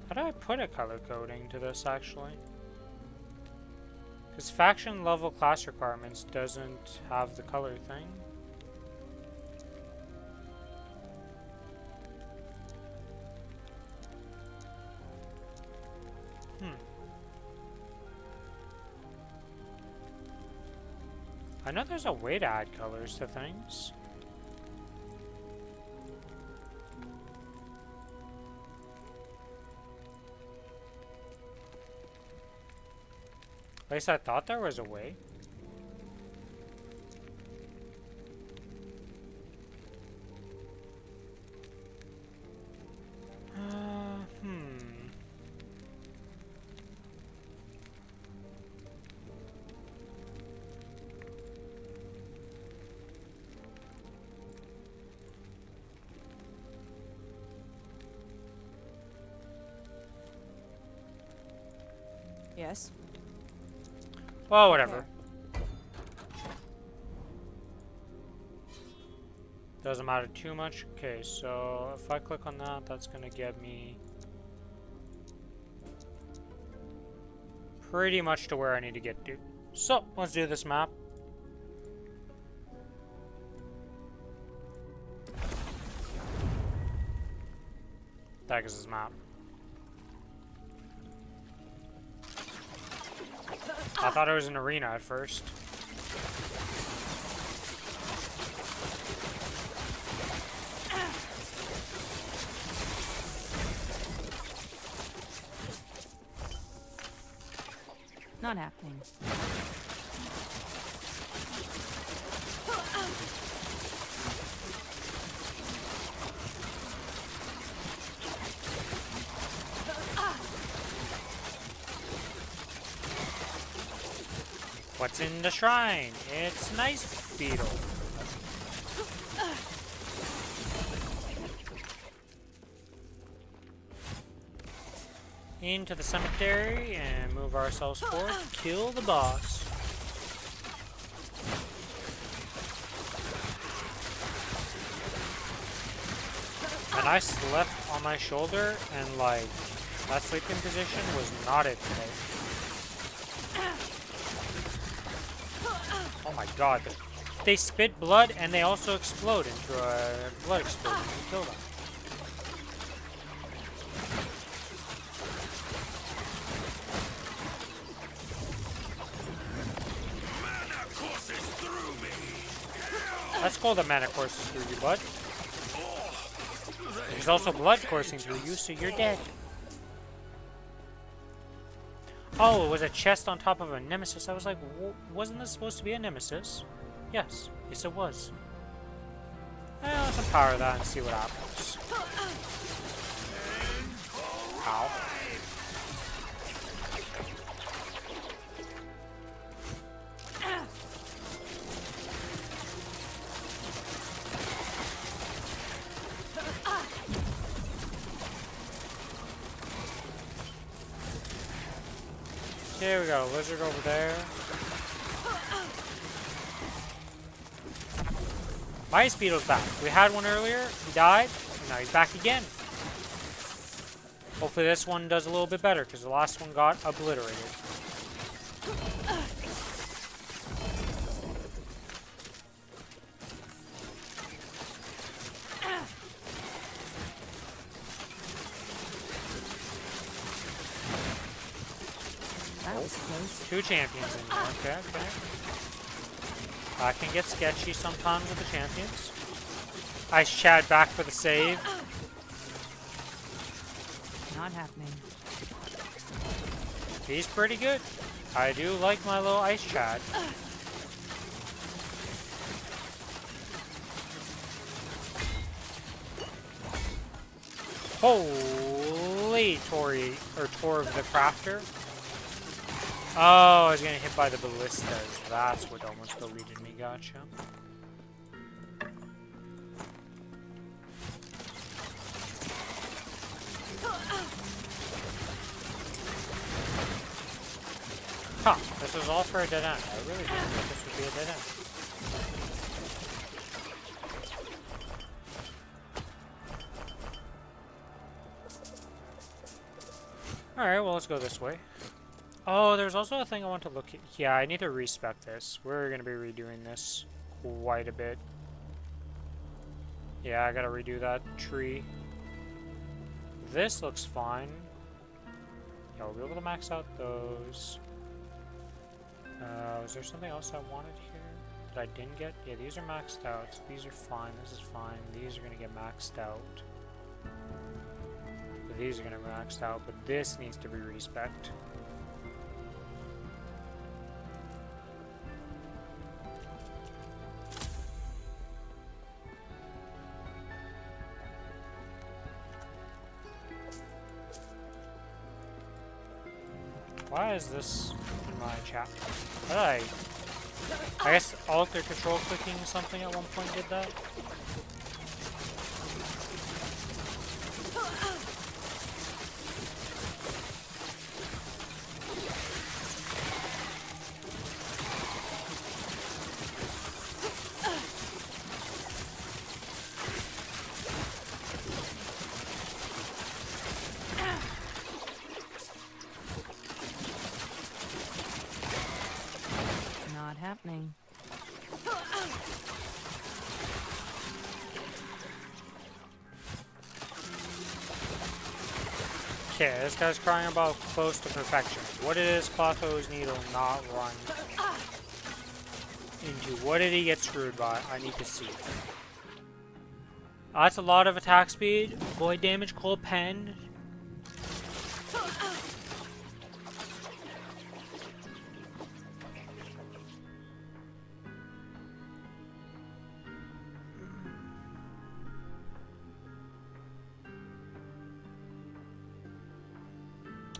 How do I put a color coding to this, actually? Because faction level class requirements doesn't have the color thing. I know there's a way to add colors to things. At least I thought there was a way. Yes. Well, whatever. Doesn't matter too much. Okay, so if I click on that, that's gonna get me pretty much to where I need to get to. So, let's do this map. That is his map. I thought it was an arena at first. Not happening. What's in the shrine? It's nice beetle. Into the cemetery and move ourselves forward. Kill the boss. And I slept on my shoulder and like that sleeping position was not it today. Oh my god, they spit blood and they also explode into a blood explosion and kill them. Mana courses through me. That's called a mana courses through you, bud. There's also blood coursing through you, so you're dead. Oh, it was a chest on top of a nemesis. I was like, wasn't this supposed to be a nemesis? Yes. Yes, it was. Let's empower that and see what happens. Ow. Okay, we got a lizard over there. My Ice Beetle's back. We had one earlier, he died, and now he's back again. Hopefully this one does a little bit better, because the last one got obliterated. That was close. 2 champions in there. Okay, okay. I can get sketchy sometimes with the champions. Ice Chad back for the save. Not happening. He's pretty good. I do like my little Ice Chad. Holy Tor of the Crafter. Oh, I was getting hit by the ballistas. That's what almost deleted me. Gotcha. Huh, this was all for a dead end. I really didn't think this would be a dead end. Alright, well, let's go this way. Oh, there's also a thing I want to look at. Yeah, I need to respec this. We're going to be redoing this quite a bit. Yeah, I got to redo that tree. This looks fine. Yeah, we'll be able to max out those. Was there something else I wanted here that I didn't get? Yeah, these are maxed out. So these are fine. This is fine. These are going to get maxed out. These are going to be maxed out, but this needs to be respec'd. Why is this in my chat? I guess Alt or Control clicking something at one point did that. Not happening. Okay, this guy's crying about close to perfection. What is Clotho's needle not run into? What did he get screwed by? I need to see. That's a lot of attack speed. Void damage, cold pen.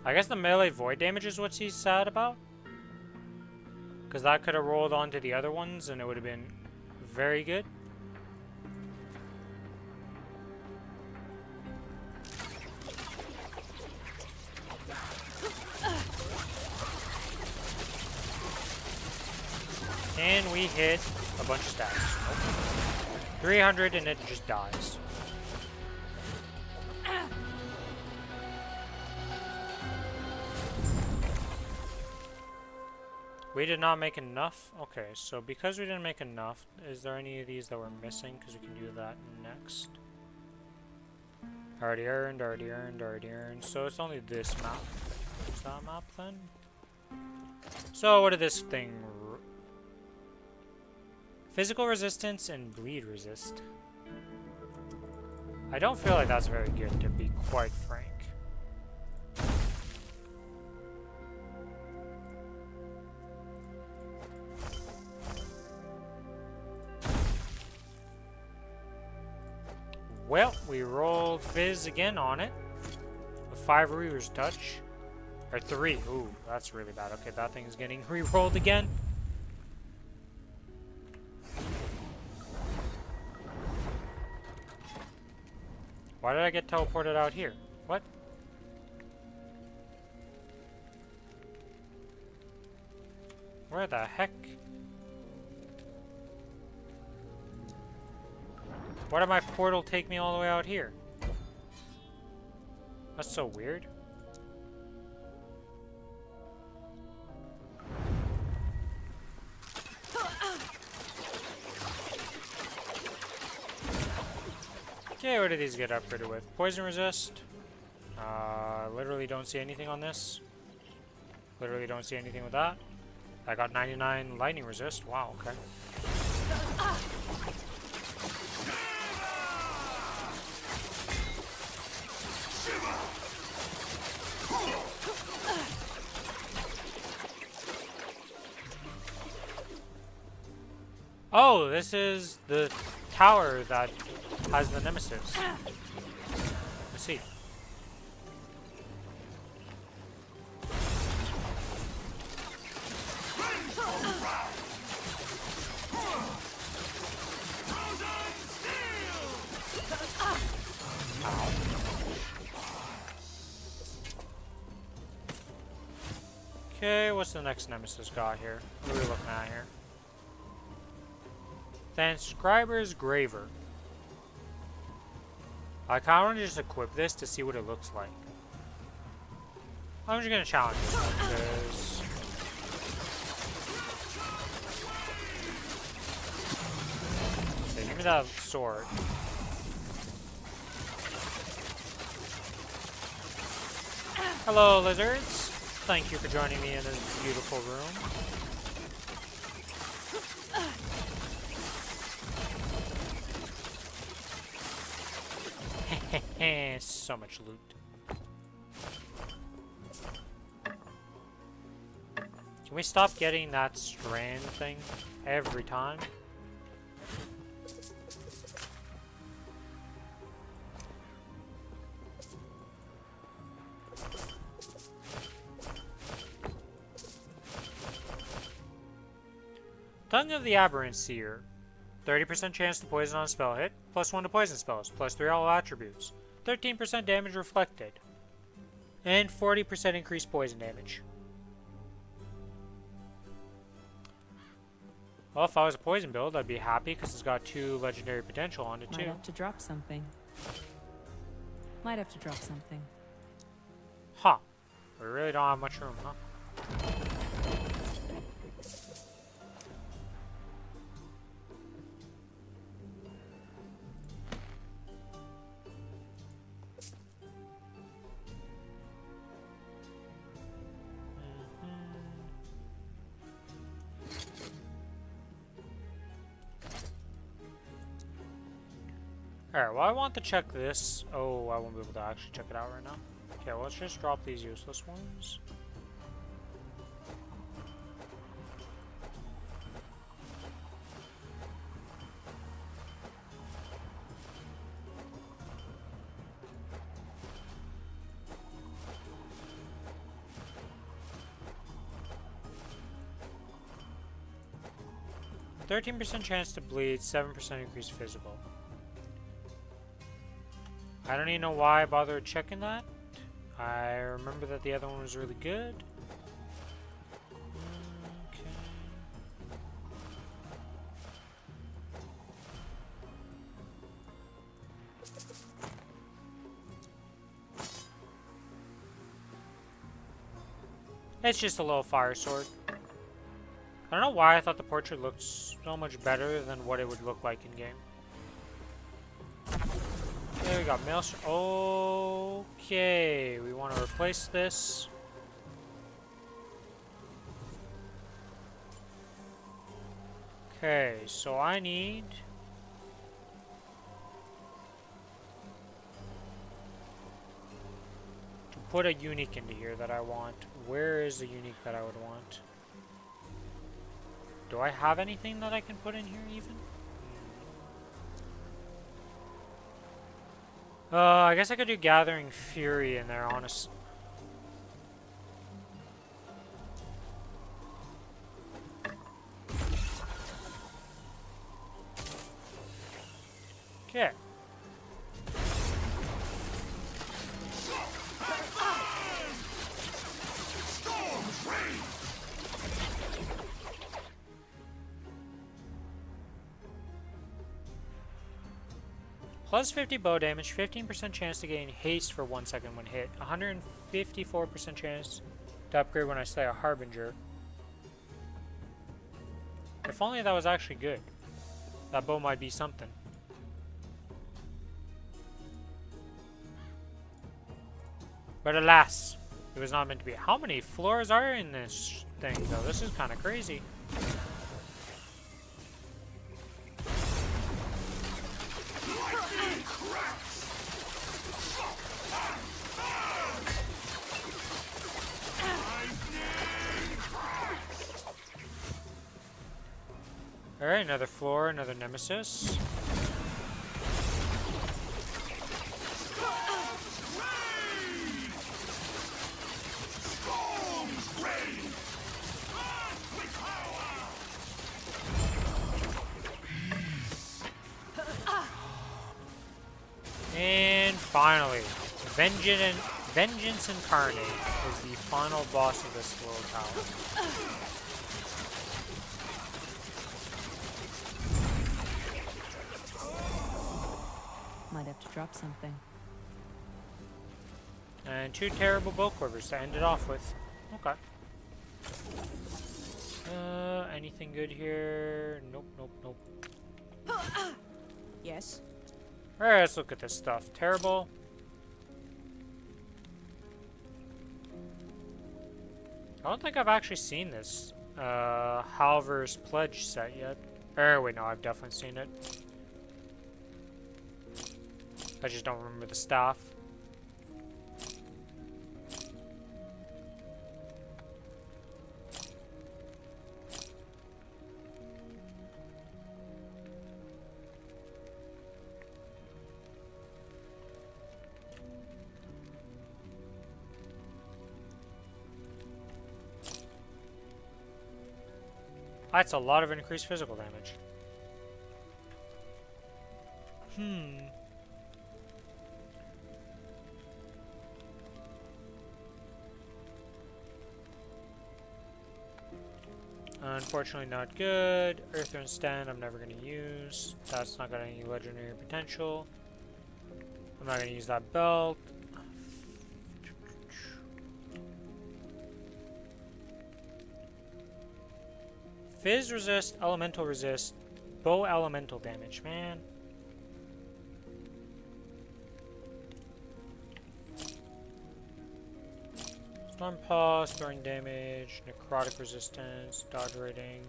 I guess the melee void damage is what he's sad about. Because that could have rolled onto the other ones and it would have been very good. And we hit a bunch of stats. Nope. 300 and it just dies. We did not make enough? Okay, so because we didn't make enough, is there any of these that we're missing? Because we can do that next. Already earned, already earned, already earned. So it's only this map. Is that map then? So what did this thing... Physical resistance and bleed resist. I don't feel like that's very good, to be quite frank. Well, we rolled Fizz again on it. With 5 Reaver's Touch. Or 3. Ooh, that's really bad. Okay, that thing's getting re-rolled again. Why did I get teleported out here? What? Where the heck? Why did my portal take me all the way out here? That's so weird. Okay, what do these get upgraded with? Poison resist. Literally don't see anything on this. Literally don't see anything with that. I got 99 lightning resist. Wow, okay. Oh, this is the tower that has the nemesis. Let's see. Okay, what's the next nemesis got here? What are we looking at here? Transcriber's Graver. I kind of want to just equip this to see what it looks like. I'm just gonna challenge this one because okay, give me that sword. Hello, lizards. Thank you for joining me in this beautiful room. So much loot. Can we stop getting that strand thing every time? Tongue of the Aberrant Seer. 30% chance to poison on a spell hit, +1 to poison spells, +3 all attributes, 13% damage reflected, and 40% increased poison damage. Well, if I was a poison build, I'd be happy because it's got 2 legendary potential on it too. Might have to drop something. Might have to drop something. Huh. We really don't have much room, huh? Alright, well I want to check this. Oh, I won't be able to actually check it out right now. Okay, well, let's just drop these useless ones. %13% chance to bleed, 7% increased physical. I don't even know why I bothered checking that. I remember that the other one was really good. Okay. It's just a little fire sword. I don't know why I thought the portrait looked so much better than what it would look like in game. Okay, we got Maelstrom. Okay, we want to replace this. Okay, so I need to put a unique into here that I want. Where is the unique that I would want? Do I have anything that I can put in here even? I guess I could do Gathering Fury in there, honestly. Okay. Plus 50 bow damage, 15% chance to gain haste for 1 second when hit, 154% chance to upgrade when I slay a harbinger. If only that was actually good. That bow might be something. But alas, it was not meant to be. How many floors are in this thing, though? This is kind of crazy. Alright, another floor, another nemesis. And finally, Vengeance Incarnate is the final boss of this little tower. Might have to drop something. And 2 terrible bow quivers to end it off with. Okay. Anything good here? Nope, nope, nope. Yes. Alright, let's look at this stuff. Terrible. I don't think I've actually seen this Halver's Pledge set yet. Wait, no, I've definitely seen it. I just don't remember the staff. That's a lot of increased physical damage. Unfortunately not good. Earthern Stand I'm never going to use. That's not got any legendary potential. I'm not going to use that belt. Fizz resist, elemental resist, bow elemental damage, man. Storm Paw, storing damage, necrotic resistance, dodge rating.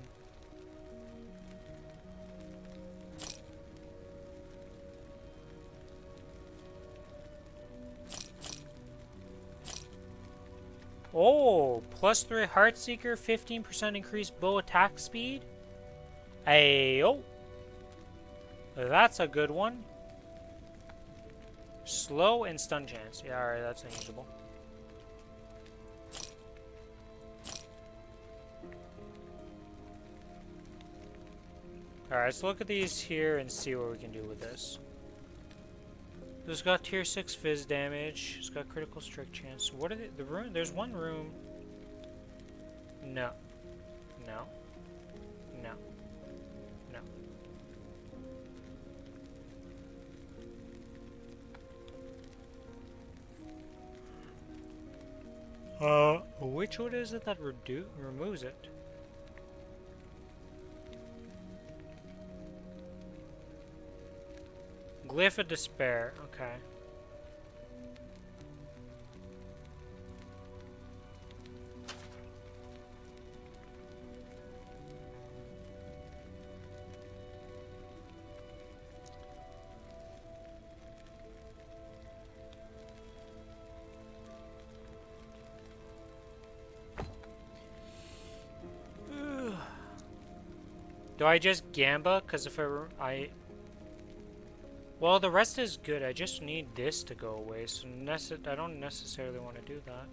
Oh, +3 Heartseeker, 15% increased bow attack speed. Ayo. That's a good one. Slow and stun chance. Yeah, alright, that's unusable. Alright, let's look at these here and see what we can do with this. It's got tier 6 fizz damage. It's got critical strike chance. What are the room? There's one room. No. No. No. No. Which one is it that removes it? Glyph of Despair, okay. Do I just Gamba? Because if I... Well, the rest is good. I just need this to go away, so I don't necessarily want to do that.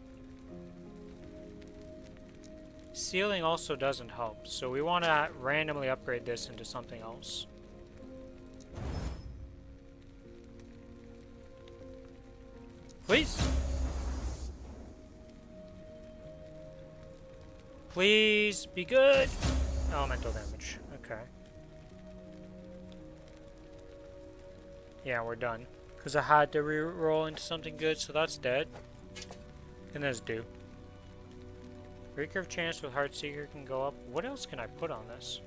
Sealing also doesn't help, so we want to randomly upgrade this into something else. Please! Please be good! Elemental damage. Okay. Yeah, we're done. Because I had to re-roll into something good, so that's dead. And that's due. Recurve chance with Heartseeker can go up. What else can I put on this?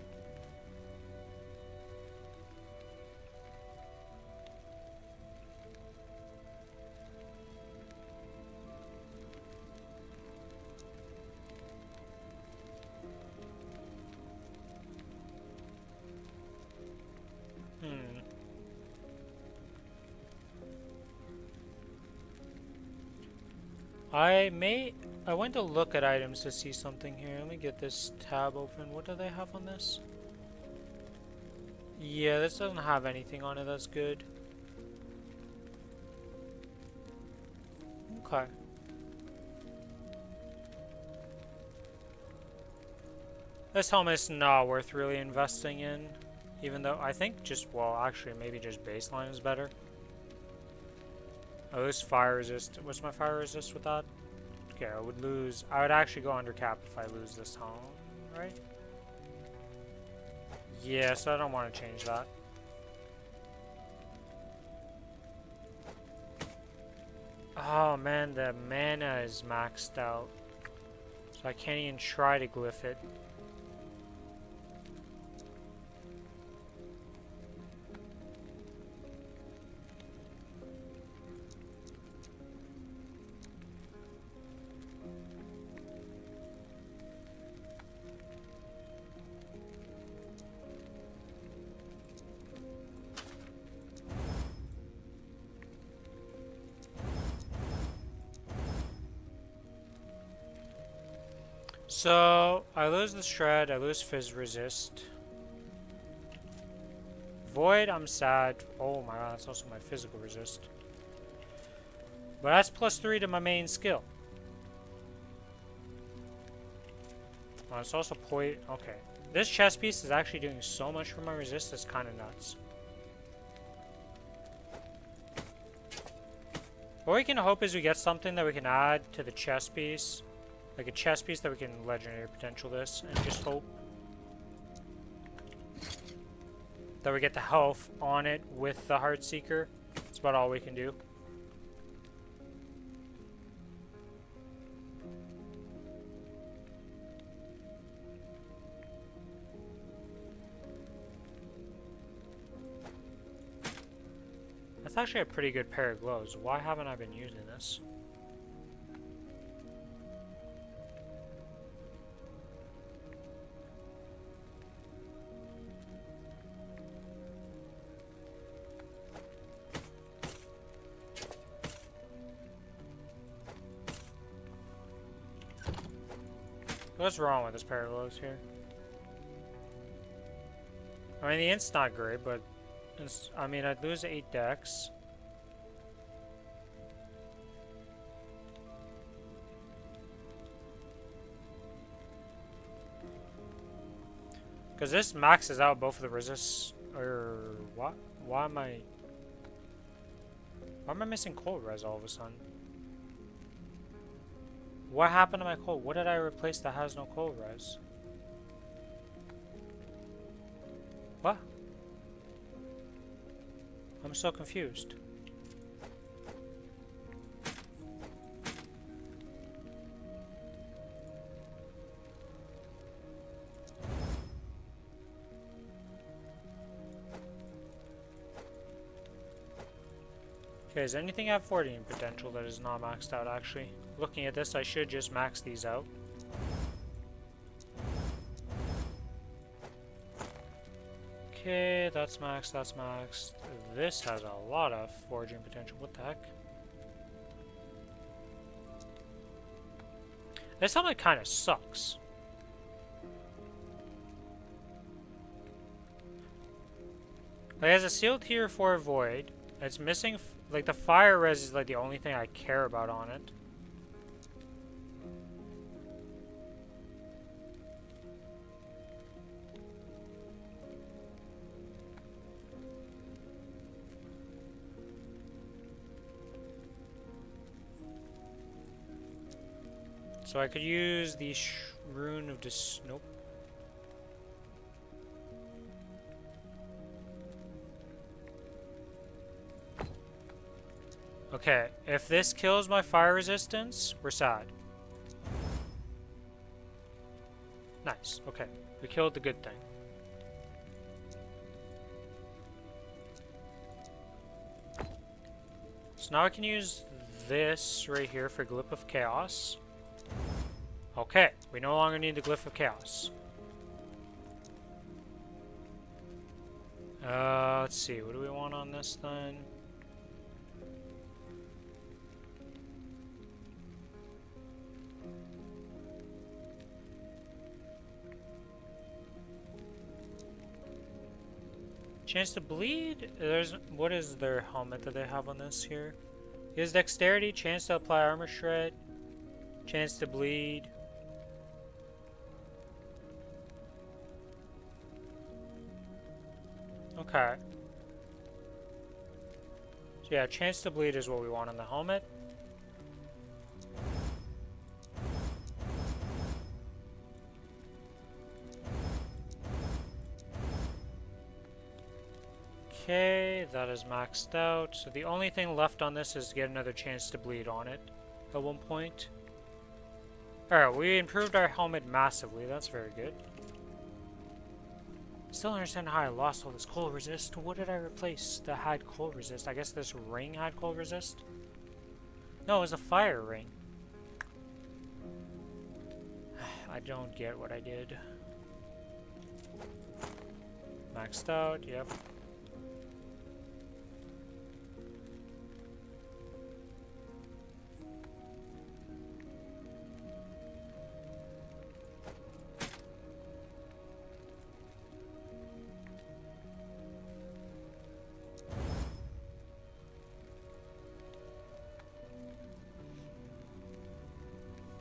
I went to look at items to see something here. Let me get this tab open. What do they have on this? Yeah, this doesn't have anything on it that's good. Okay. This helmet's not worth really investing in. Even though I think just, well, actually maybe just baseline is better. Oh, this fire resist. What's my fire resist with that? Okay, I would actually go under cap if I lose this helm, right? Yeah, so I don't want to change that. Oh man, the mana is maxed out. So I can't even try to glyph it. So, I lose the shred, I lose fizz resist. Void, I'm sad. Oh my god, that's also my physical resist. But that's +3 to my main skill. Oh, it's also point. Okay. This chest piece is actually doing so much for my resist, it's kind of nuts. What we can hope is we get something that we can add to the chest piece. Like a chest piece that we can legendary potential this, and just hope that we get the health on it with the Heartseeker. That's about all we can do. That's actually a pretty good pair of gloves. Why haven't I been using this? What's wrong with this pair of gloves here? I mean, the int's not great, but I mean, I'd lose 8 dex. Because this maxes out both of the resists. Or what? Why am I missing cold res all of a sudden? What happened to my cold? What did I replace that has no cold res? What? I'm so confused. Okay, does anything have 14 potential that is not maxed out actually? Looking at this, I should just max these out. Okay, that's maxed, that's maxed. This has a lot of foraging potential. What the heck? This helmet kind of sucks. Like, as a sealed tier 4 void, it's missing, like, the fire res is like the only thing I care about on it. So I could use the rune of nope. Okay, if this kills my fire resistance, we're sad. Nice, okay. We killed the good thing. So now I can use this right here for Glyph of Chaos. Okay, we no longer need the Glyph of Chaos. Let's see, what do we want on this then? Chance to bleed? What is their helmet that they have on this here? Is dexterity, chance to apply armor shred, chance to bleed. Okay. So yeah, chance to bleed is what we want on the helmet. Okay, that is maxed out. So the only thing left on this is to get another chance to bleed on it at one point. Alright, we improved our helmet massively. That's very good. Still don't understand how I lost all this cold resist. What did I replace that had cold resist? I guess this ring had cold resist? No, it was a fire ring. I don't get what I did. Maxed out, yep.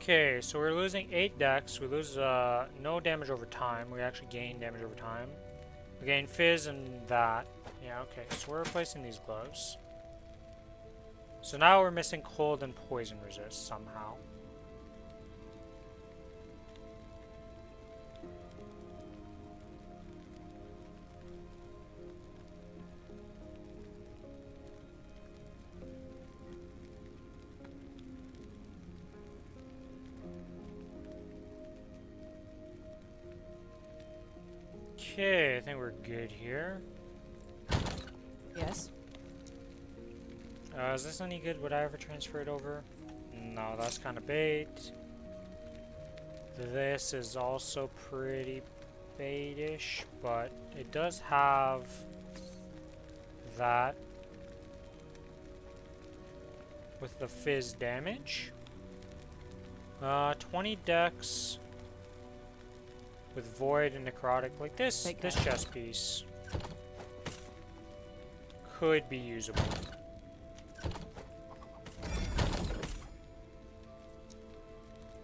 Okay, so we're losing 8 dex. We lose no damage over time. We actually gain damage over time. We gain fizz and that. Yeah, okay, so we're replacing these gloves. So now we're missing cold and poison resist somehow. Okay, I think we're good here. Yes. Is this any good? Would I ever transfer it over? No, that's kind of bait. This is also pretty baitish, but it does have that with the fizz damage. 20 dex. With void and necrotic, like this chest piece could be usable.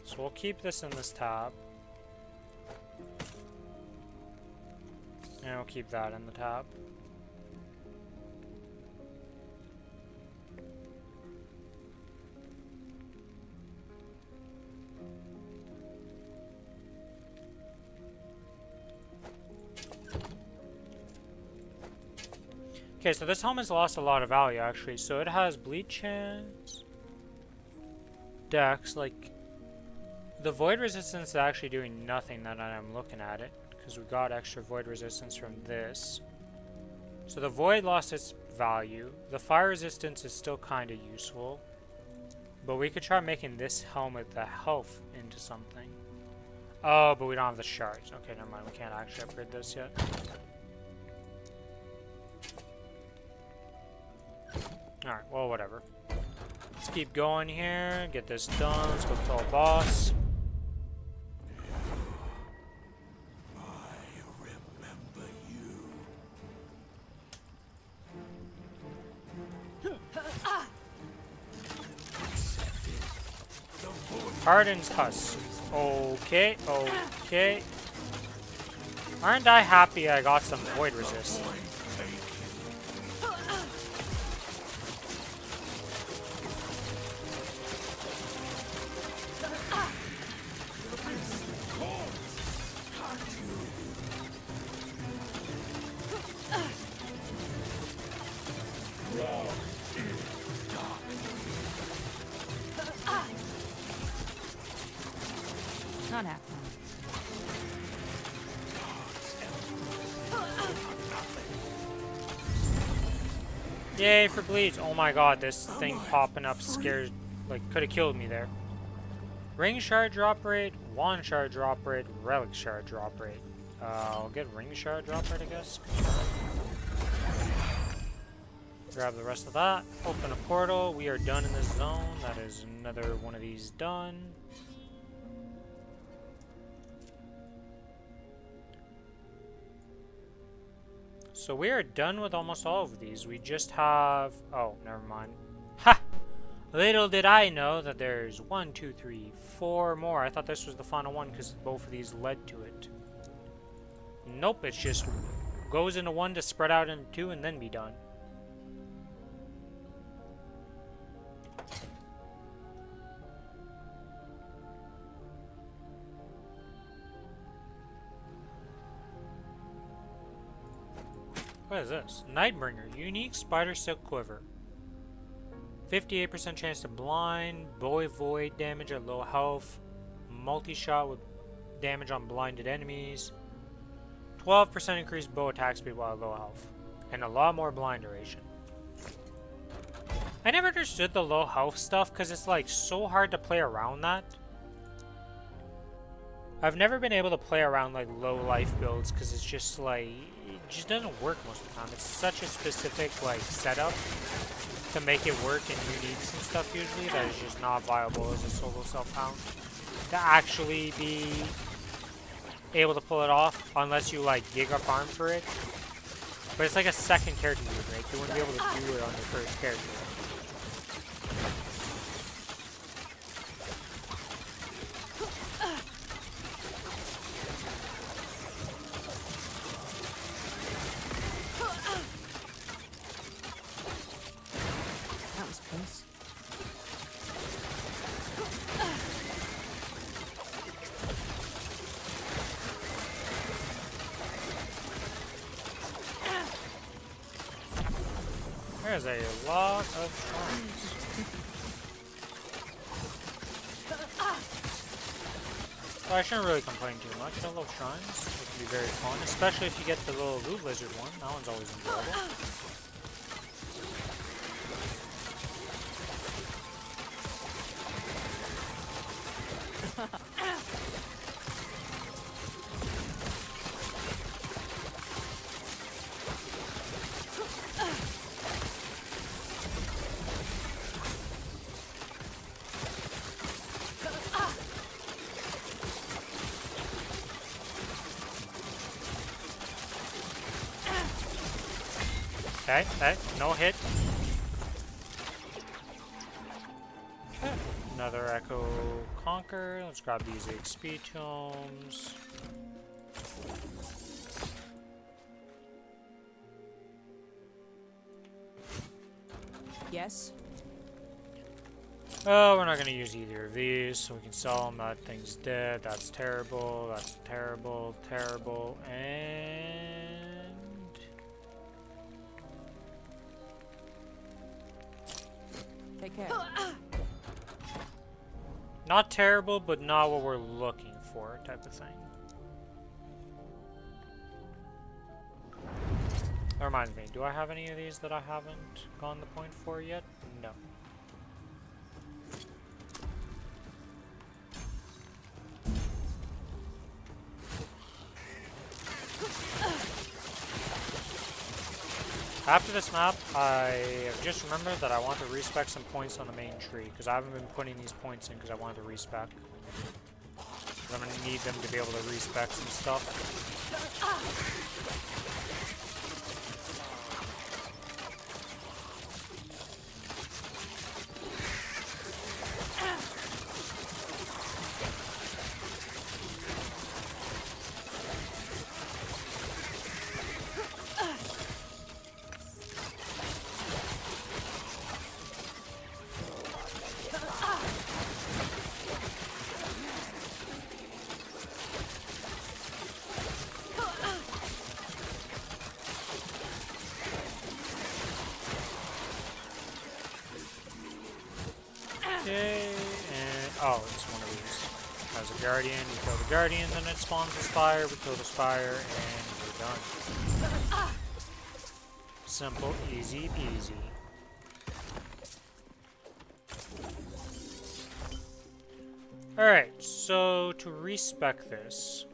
So we'll keep this in this tab, and we'll keep that in the tab. Okay, so this helmet's lost a lot of value, actually. So it has bleed chance, dex, like, the void resistance is actually doing nothing now that I'm looking at it, because we got extra void resistance from this. So the void lost its value. The fire resistance is still kind of useful, but we could try making this helmet the health into something. Oh, but we don't have the shards. Okay, never mind, we can't actually upgrade this yet. Alright, well, whatever. Let's keep going here, get this done, let's go kill a boss. I remember you. Harden's Husk. Okay, okay. Aren't I happy I got some void resist? Yay for bleeds. Oh my god, this thing popping up scared, like, could have killed me there. Ring shard drop rate, wand shard drop rate, relic shard drop rate. I'll get ring shard drop rate, I guess. Grab the rest of that. Open a portal. We are done in this zone. That is another one of these done. So we are done with almost all of these. We just have... Oh, never mind. Ha! Little did I know that there's 1, 2, 3, 4 more. I thought this was the final one because both of these led to it. Nope, it's just goes into one to spread out into two and then be done. What is this? Nightbringer. Unique spider silk quiver. 58% chance to blind. Boy void damage at low health. Multi-shot with damage on blinded enemies. 12% increased bow attack speed while at low health. And a lot more blind duration. I never understood the low health stuff because it's like so hard to play around that. I've never been able to play around like low life builds because it's just like... It just doesn't work most of the time. It's such a specific like setup to make it work in uniques and stuff usually that is just not viable as a solo self-hound. To actually be able to pull it off unless you like giga farm for it. But it's like a second character move, right? You wouldn't be able to do it on your first character. That was close. There's a lot of shrines. Well, I shouldn't really complain too much. I love shrines. It can be very fun, especially if you get the little loot lizard one. That one's always enjoyable. Okay, okay, no hit. Okay, another Echo Conquer. Let's grab these XP tomes. Yes. Oh, we're not going to use either of these, so we can sell them. That thing's dead. That's terrible. That's terrible. Terrible. And... Take care. Not terrible, but not what we're looking for, type of thing. That reminds me, do I have any of these that I haven't gone the point for yet? No. After this map, I have just remembered that I want to respec some points on the main tree, because I haven't been putting these points in because I wanted to respec. I'm going to need them to be able to respec some stuff. Okay, and oh, it's one of these. As a guardian, we kill the guardian, then it spawns the spire, we kill the spire, and we're done. Simple, easy peasy. Alright, so to respec this.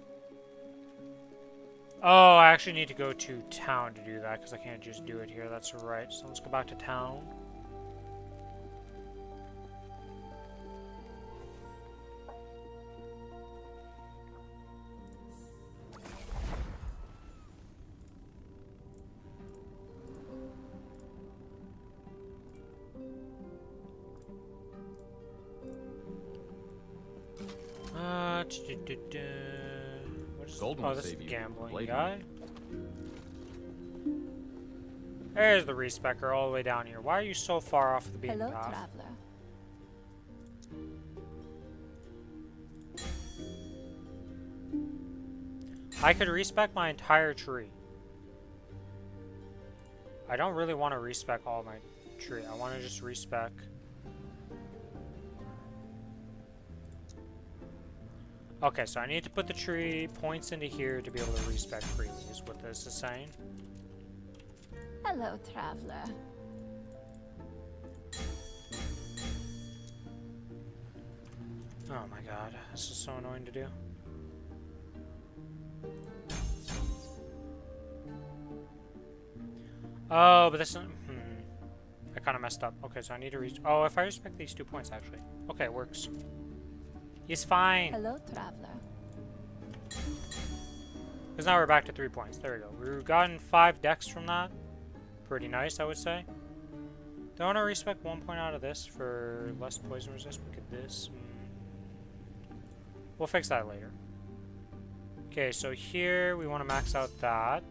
Oh, I actually need to go to town to do that because I can't just do it here. That's right. So let's go back to town. What is Gold oh, won't this is save the you. gambling Blade guy. There's the respecker all the way down here. Why are you so far off the beaten Hello, path? traveler. I could respec my entire tree. I don't really want to respec all my tree. I want to just respec. Okay, so I need to put the tree points into here to be able to respec freely, is what this is saying. Hello, traveler. Oh my god, this is so annoying to do. Oh, but this is... I kind of messed up. Okay, so I need to reach... Oh, if I respect these 2 points, actually. Okay, it works. He's fine. Hello, traveler. Because now we're back to 3 points. There we go. We've gotten 5 decks from that. Pretty nice, I would say. Do I want to respec 1 point out of this for less poison resist? Look at this. We'll fix that later. Okay, so here we want to max out that.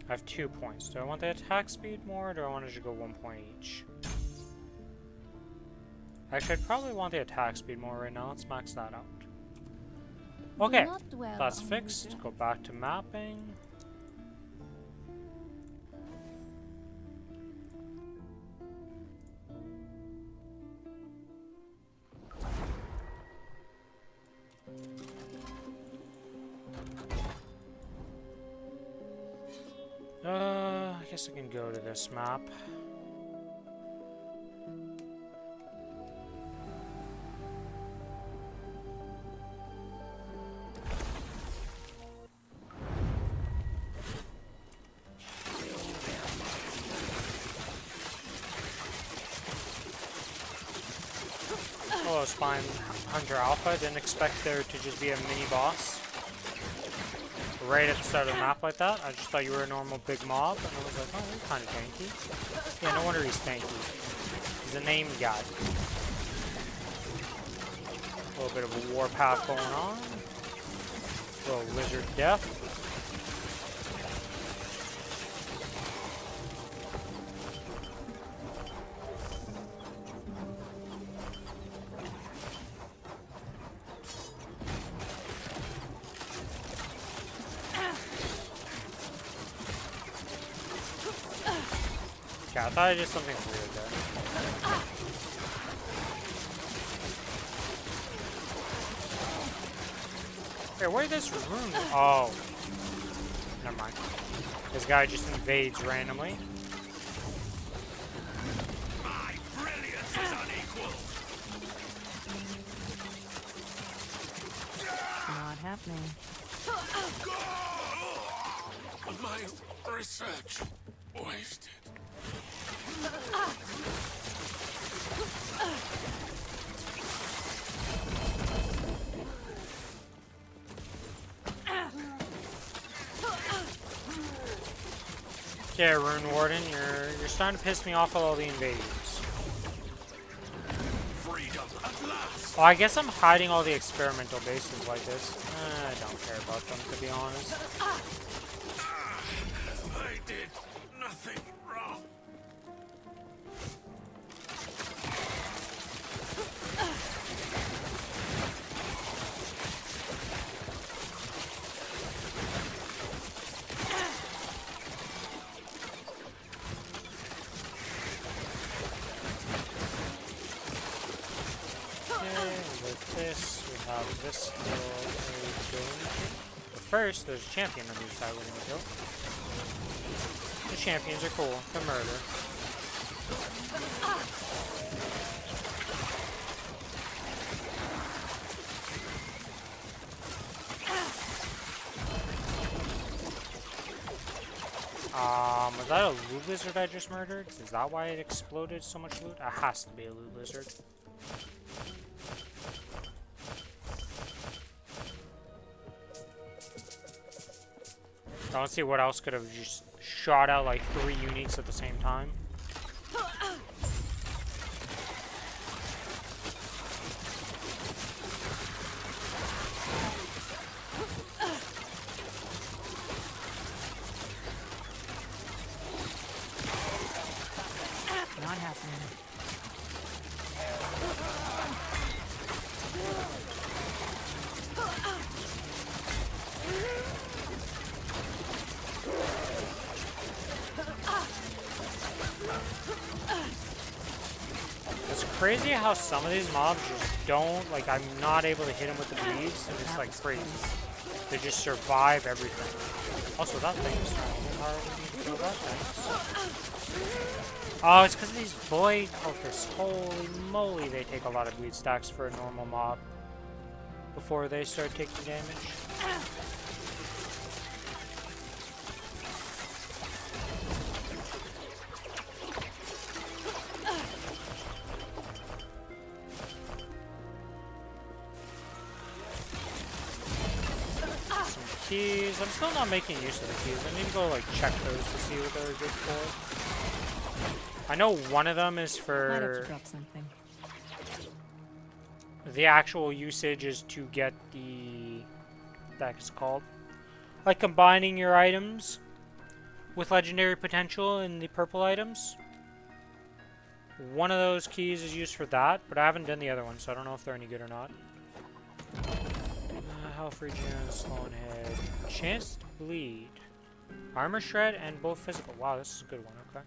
I have 2 points. Do I want the attack speed more, or do I want to just go 1 point each? Actually, I'd probably want the attack speed more right now. Let's max that out. Okay, that's fixed. Go back to mapping. I guess I can go to this map. Hello, Spine Hunter Alpha. Didn't expect there to just be a mini boss right at the start of the map like that. I just thought you were a normal big mob, and I was like, oh, you're kind of tanky. Yeah, no wonder he's tanky. He's a named guy. A little bit of a warpath going on. A little lizard death. I thought I did something weird there. Hey, where did this room go? Oh. Never mind. This guy just invades randomly. My brilliance is unequaled. Not happening. My research wasted. Okay, Rune Warden, you're starting to piss me off with all the invaders. Freedom at last. Oh, I guess I'm hiding all the experimental bases like this. I don't care about them, to be honest. I did nothing wrong. this. We have this little area to go into. But first, there's a champion on the other side we're gonna kill. The champions are cool for murder. Was that a loot lizard I just murdered? Is that why it exploded so much loot? It has to be a loot lizard. I don't see what else could have just shot out like 3 uniques at the same time. Not happening. It's crazy how some of these mobs just don't, like, I'm not able to hit them with the beads, and it's like crazy. They just survive everything. Also, that thing's how do you kill that thing? Oh, it's because these void focus. Holy moly, they take a lot of bleed stacks for a normal mob before they start taking damage. Some keys. I'm still not making use of the keys. I need to go like check those to see what they're good for. I know one of them is Might have to for drop something. the actual usage is to get the that's called like combining your items with legendary potential in the purple items. One of those keys is used for that, but I haven't done the other one, so I don't know if they're any good or not. Health regen, Sloan head, chance to bleed, armor shred, and both physical. Wow, this is a good one. Okay.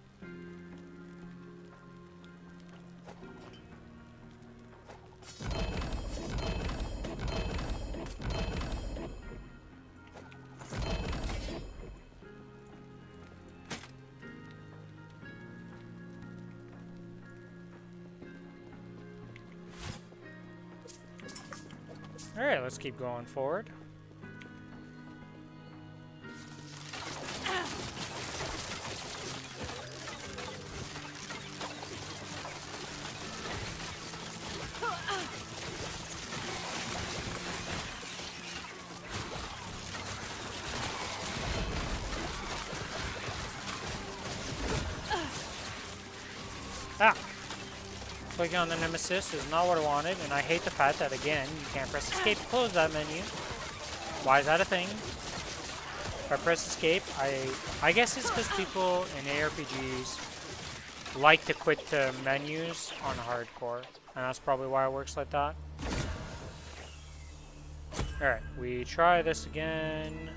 Alright, let's keep going forward. Ah! Clicking on the Nemesis is not what I wanted, and I hate the fact that, again, you can't press escape to close that menu. Why is that a thing? If I press escape, I guess it's because people in ARPGs like to quit the menus on hardcore, and that's probably why it works like that. Alright, we try this again.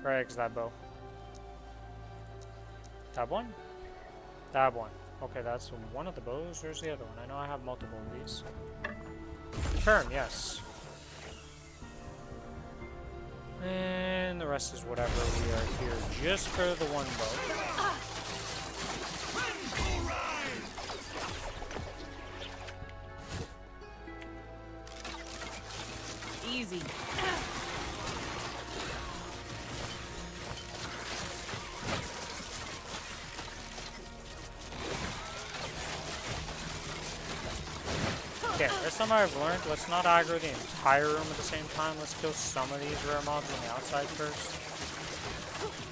Where is that bow? Tab 1? Tab 1. Okay, that's one of the bows. Where's the other one? I know I have multiple of these. Confirm, yes. And the rest is whatever. We are here just for the one bow. Easy. Okay, this time I've learned, let's not aggro the entire room at the same time. Let's kill some of these rare mobs on the outside first.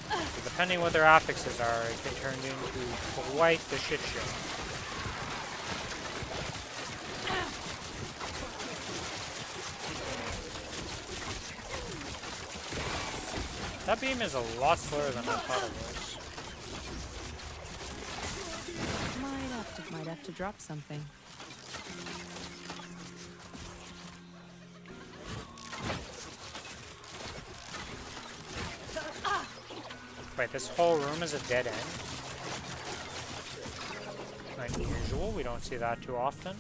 Because depending what their affixes are, it can turn into quite the shit show. That beam is a lot slower than I thought it was. Might have to drop something. Wait, this whole room is a dead end? unusual. We don't see that too often.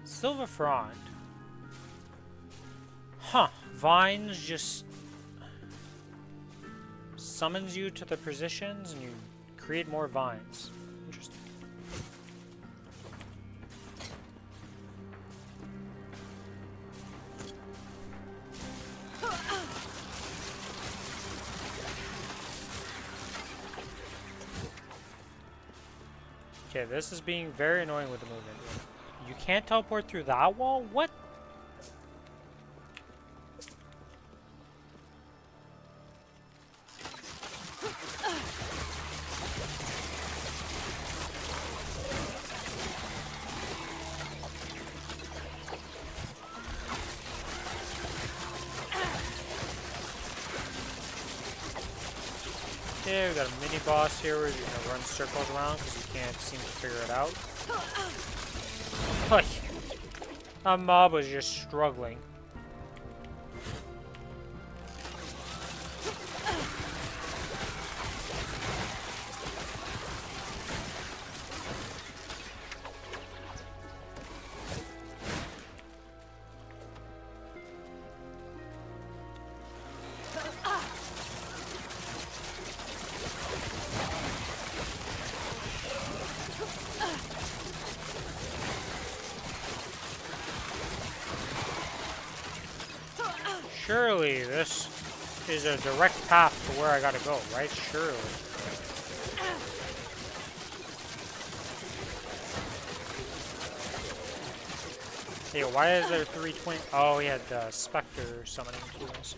Silver Frond. Huh. Vines just summons you to the positions and you create more vines. Interesting. Okay, this is being very annoying with the movement. You can't teleport through that wall? What? Okay, we got a mini boss here where you're gonna run circles around because you can't seem to figure it out. Like, that mob was just struggling. Surely this is a direct path to where I gotta go, right? Surely. Hey, why is there 320? Oh, he had Spectre summoning tools.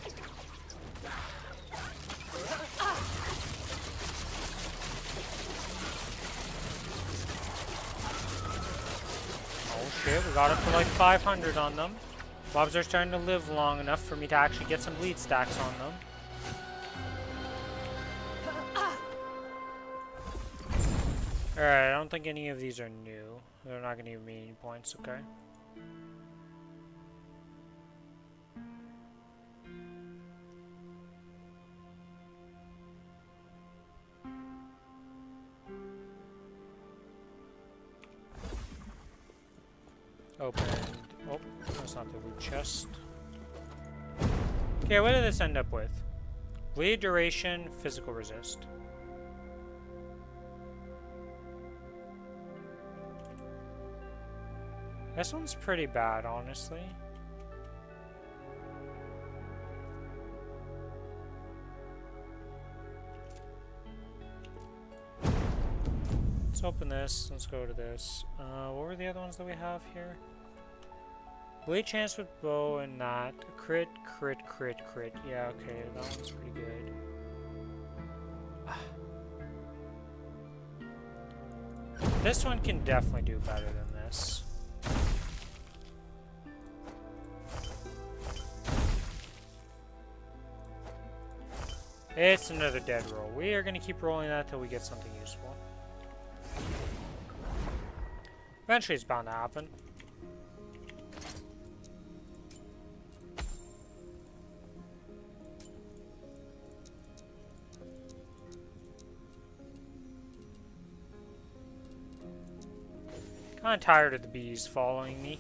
Oh shit, we got up to like 500 on them. Mobs are starting to live long enough for me to actually get some bleed stacks on them. Alright, I don't think any of these are new. They're not going to give me any points, okay? Open. Oh, that's not the loot chest. Okay, what did this end up with? Bleed duration, physical resist. This one's pretty bad, honestly. Let's open this. Let's go to this. What were the other ones that we have here? Blade chance with bow and that. Crit, crit, crit, crit. Yeah, okay, that one's pretty good. This one can definitely do better than this. It's another dead roll. We are going to keep rolling that till we get something useful. Eventually it's bound to happen. Kinda tired of the bees following me.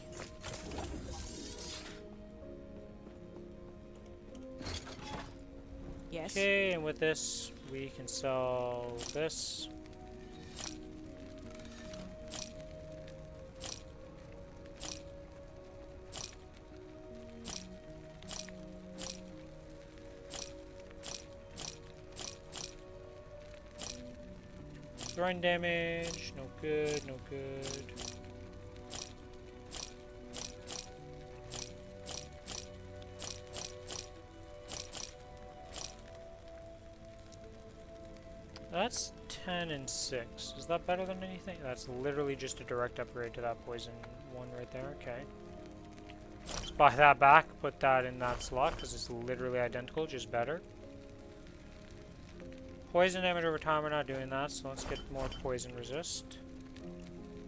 Yes. Okay, and with this, we can sell this. Throwing damage, no good, no good. That's 10 and 6. Is that better than anything? That's literally just a direct upgrade to that poison one right there. Okay. Let's buy that back, put that in that slot, because it's literally identical, just better. Poison damage over time, we're not doing that, so let's get more poison resist.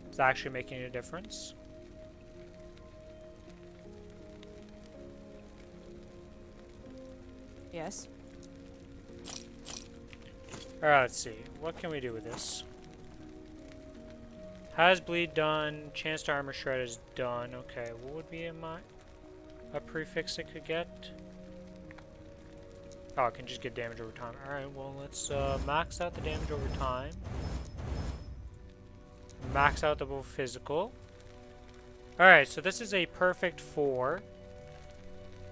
It's actually making a difference. Yes. Alright, let's see. What can we do with this? Has bleed done. Chance to armor shred is done. Okay, what would be a prefix it could get? Oh, it can just get damage over time. Alright, well, let's max out the damage over time. Max out the both physical. Alright, so this is a perfect 4.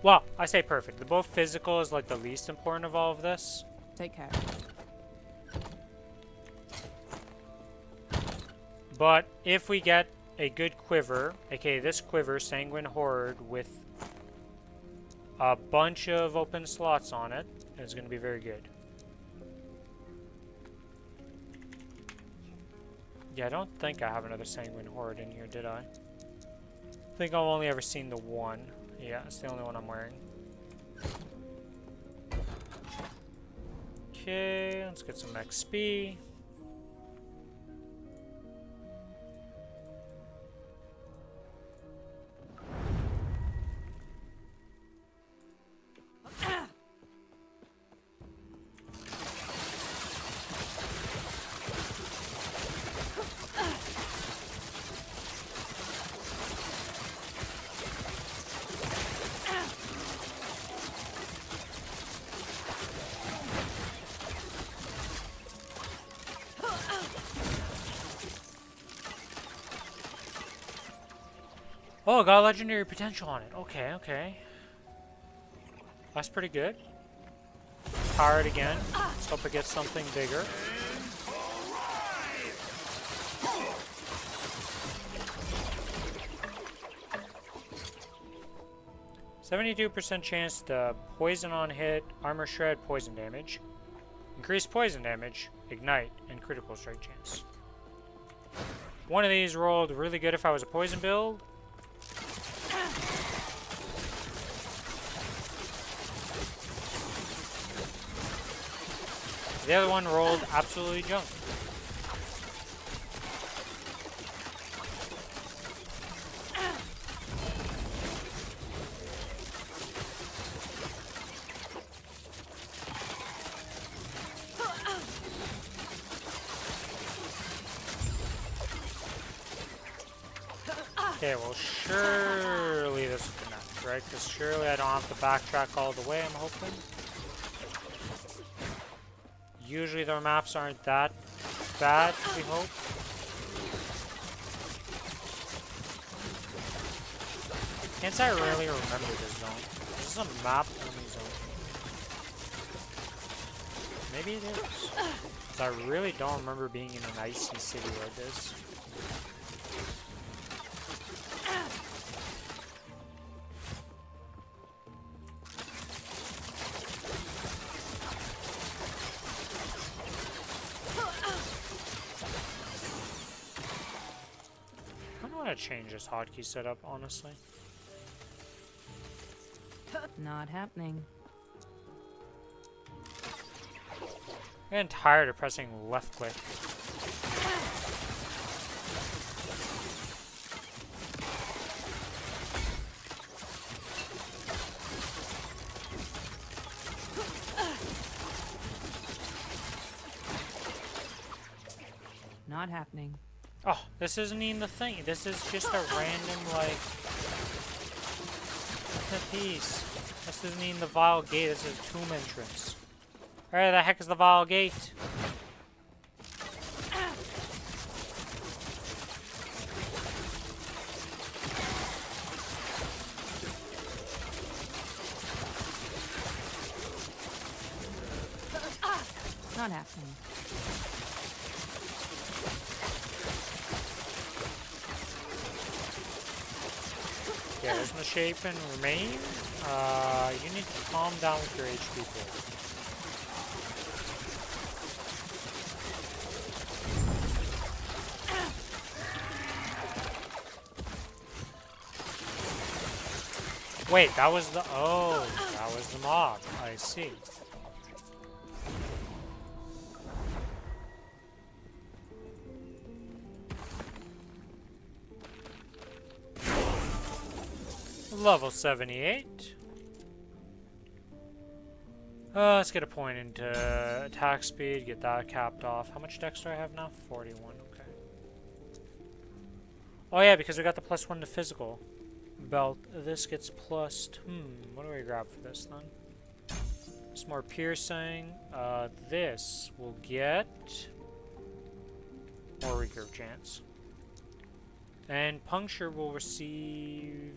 Well, I say perfect. The both physical is like the least important of all of this. Take care. But if we get a good quiver, aka this quiver, Sanguine Horde, with a bunch of open slots on it, it's going to be very good. Yeah, I don't think I have another Sanguine Horde in here, did I? I think I've only ever seen the one. Yeah, it's the only one I'm wearing. Okay, let's get some XP. Oh, got legendary potential on it. Okay, okay. That's pretty good. Power it again. Let's hope it gets something bigger. %72% chance to poison on hit, armor shred, poison damage. Increase poison damage, ignite, and critical strike chance. One of these rolled really good if I was a poison build. The other one rolled absolutely junk. Okay, well surely this will connect, right? Because surely I don't have to backtrack all the way, I'm hoping. Usually their maps aren't that bad, we hope. Can't I really remember this zone? Is this a map only zone? Maybe it is. 'Cause I really don't remember being in an icy city like this. Change this hotkey setup, honestly. Not happening. I'm getting tired of pressing left click. Not happening. Oh, this isn't even the thing. This is just a random, like, piece. This isn't even the Vile Gate. This is a tomb entrance. Where the heck is the Vile Gate? Not happening. Yeah, there's no shape and remain. You need to calm down with your HP pool. Wait, that was the... Oh, that was the mob. I see. Level 78. Let's get a point into attack speed, get that capped off. How much dex do I have now? 41, okay. Oh yeah, because we got the +1 to physical belt. This gets plussed. What do we grab for this then? Some more piercing. This will get more recurve chance. And puncture will receive...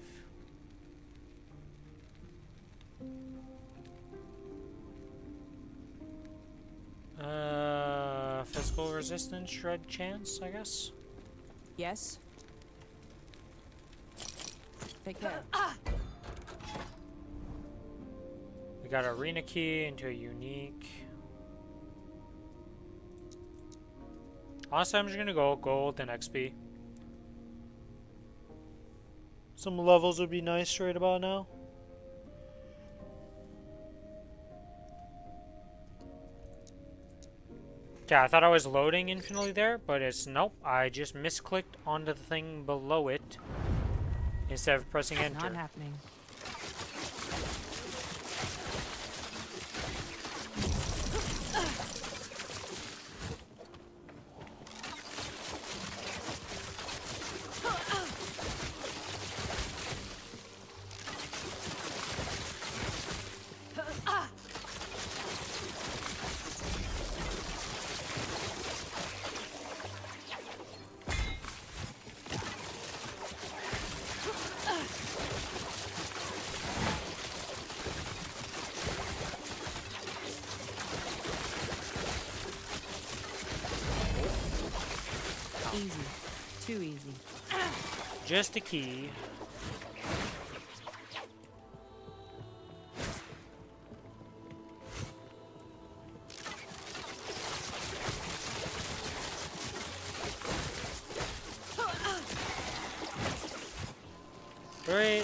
physical resistance shred chance, I guess? Yes. Take care. We got arena key into a unique. Honestly, I'm just gonna go gold and XP. Some levels would be nice right about now. Yeah, I thought I was loading infinitely there, but it's nope. I just misclicked onto the thing below it instead of pressing enter. Not happening. Easy. Too easy. Just a key.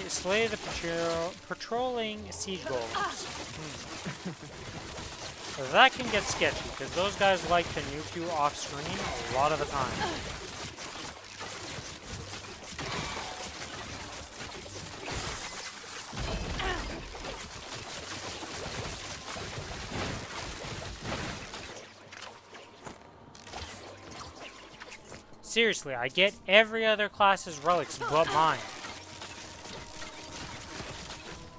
Slay the patrolling siege golems. That can get sketchy, because those guys like to nuke you off screen a lot of the time. Seriously, I get every other class's relics but mine.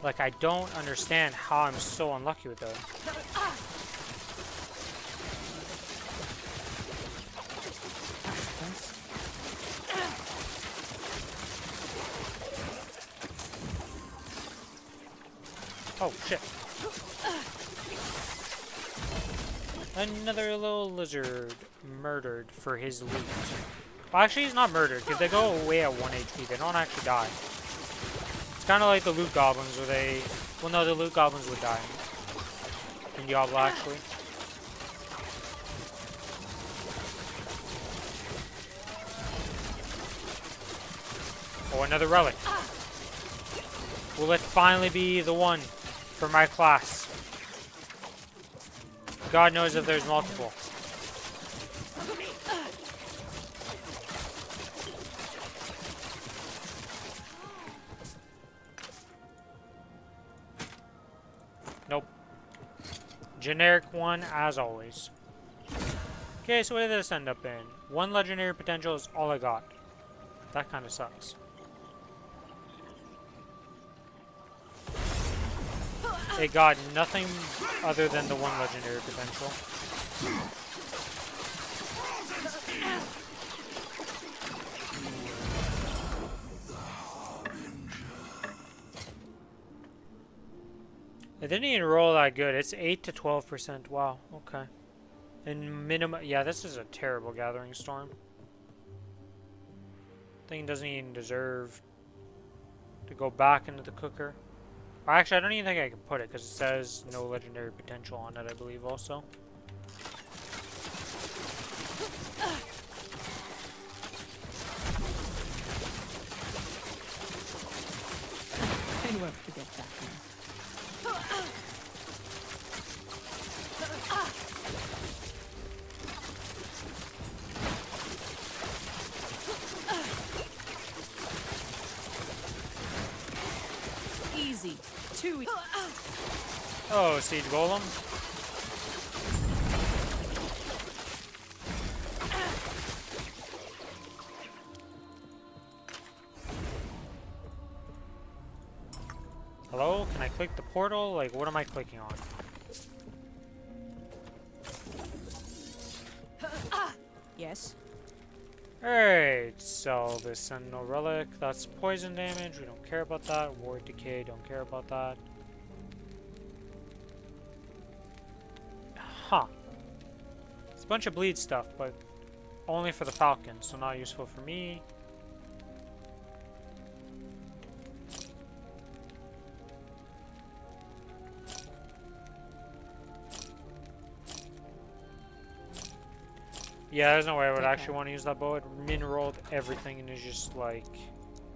Like, I don't understand how I'm so unlucky with those. Oh, shit. Another little lizard murdered for his loot. Well, actually, he's not murdered, because they go away at 1 HP. They don't actually die. It's kind of like the loot goblins where they... Well, no, the loot goblins would die. In Diablo, actually. Oh, another relic. Will it finally be the one for my class? God knows if there's multiple. Nope. Generic one, as always. Okay, so what did this end up in? 1 legendary potential is all I got. That kind of sucks. It got nothing other than the 1 legendary potential. It didn't even roll that good. It's 8 to 12%. Wow, okay. And minimum... Yeah, this is a terrible Gathering Storm. Thing doesn't even deserve to go back into the cooker. Actually, I don't even think I can put it because it says no legendary potential on it, I believe, also. Anywhere to get back now. Easy. Too easy. Oh, siege golem. Hello? Can I click the portal? Like, what am I clicking on? Yes. Alright, so the Sentinel Relic, that's poison damage, we don't care about that. Ward Decay, don't care about that. Huh. It's a bunch of bleed stuff, but only for the Falcon, so not useful for me. Yeah, there's no way I would actually want to use that bow. It min-rolled everything and it's just like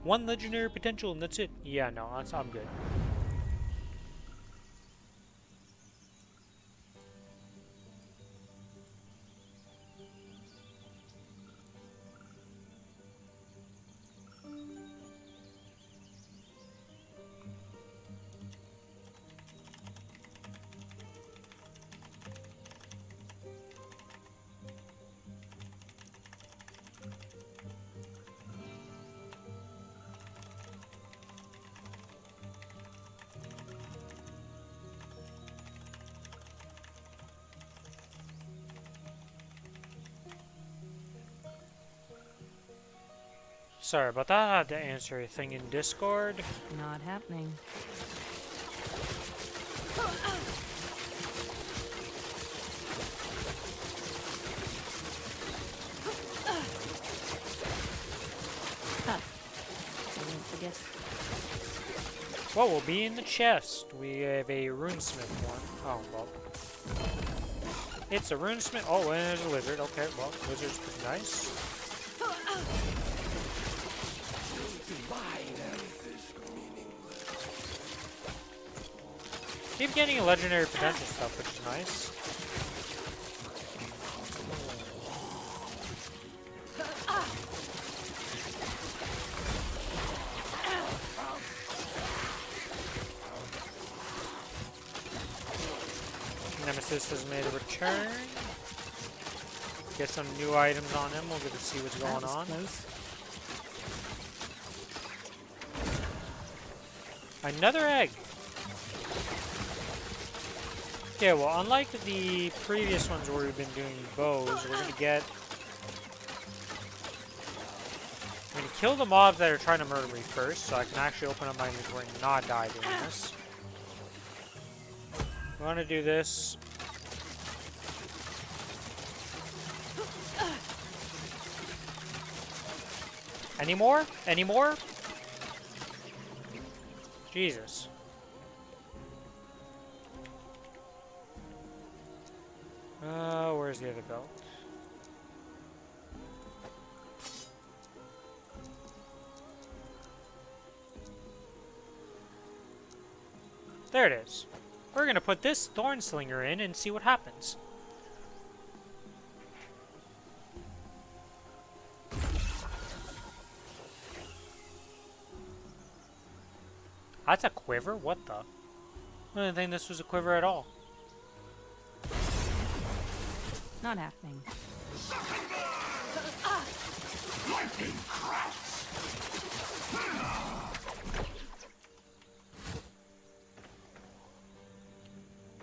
one legendary potential and that's it. Yeah, no, I'm good. Sorry about that. I had to answer a thing in Discord. Not happening. Huh. I didn't forget. What will be in the chest? We have a runesmith one. Oh, well. It's a runesmith. Oh, and there's a lizard. Okay, well, lizard's pretty nice. Keep getting legendary potential stuff, which is nice. Nemesis has made a return. Get some new items on him. We'll get to see what's going on. Another egg. Okay, well, unlike the previous ones where we've been doing bows, we're gonna kill the mobs that are trying to murder me first, so I can actually open up my inventory and not die doing this. We want to do this. Any more? Any more? Jesus. Where's the other belt? There it is. We're gonna put this thorn slinger in and see what happens. That's a quiver? What the? I didn't think this was a quiver at all. Not happening. Lightning cracks.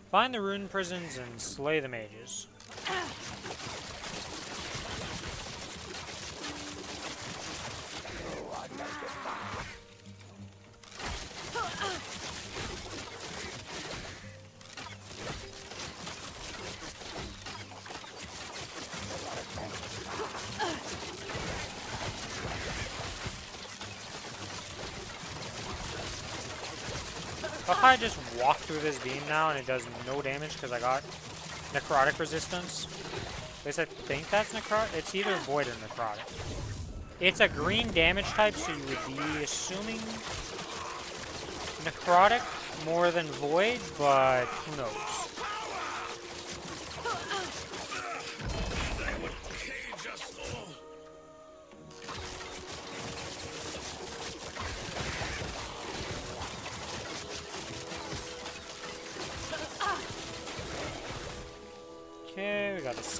Find the rune prisons and slay the mages. If I just walk through this beam now and it does no damage because I got necrotic resistance. At least I think that's necrotic. It's either void or necrotic. It's a green damage type, so you would be assuming necrotic more than void, but who knows?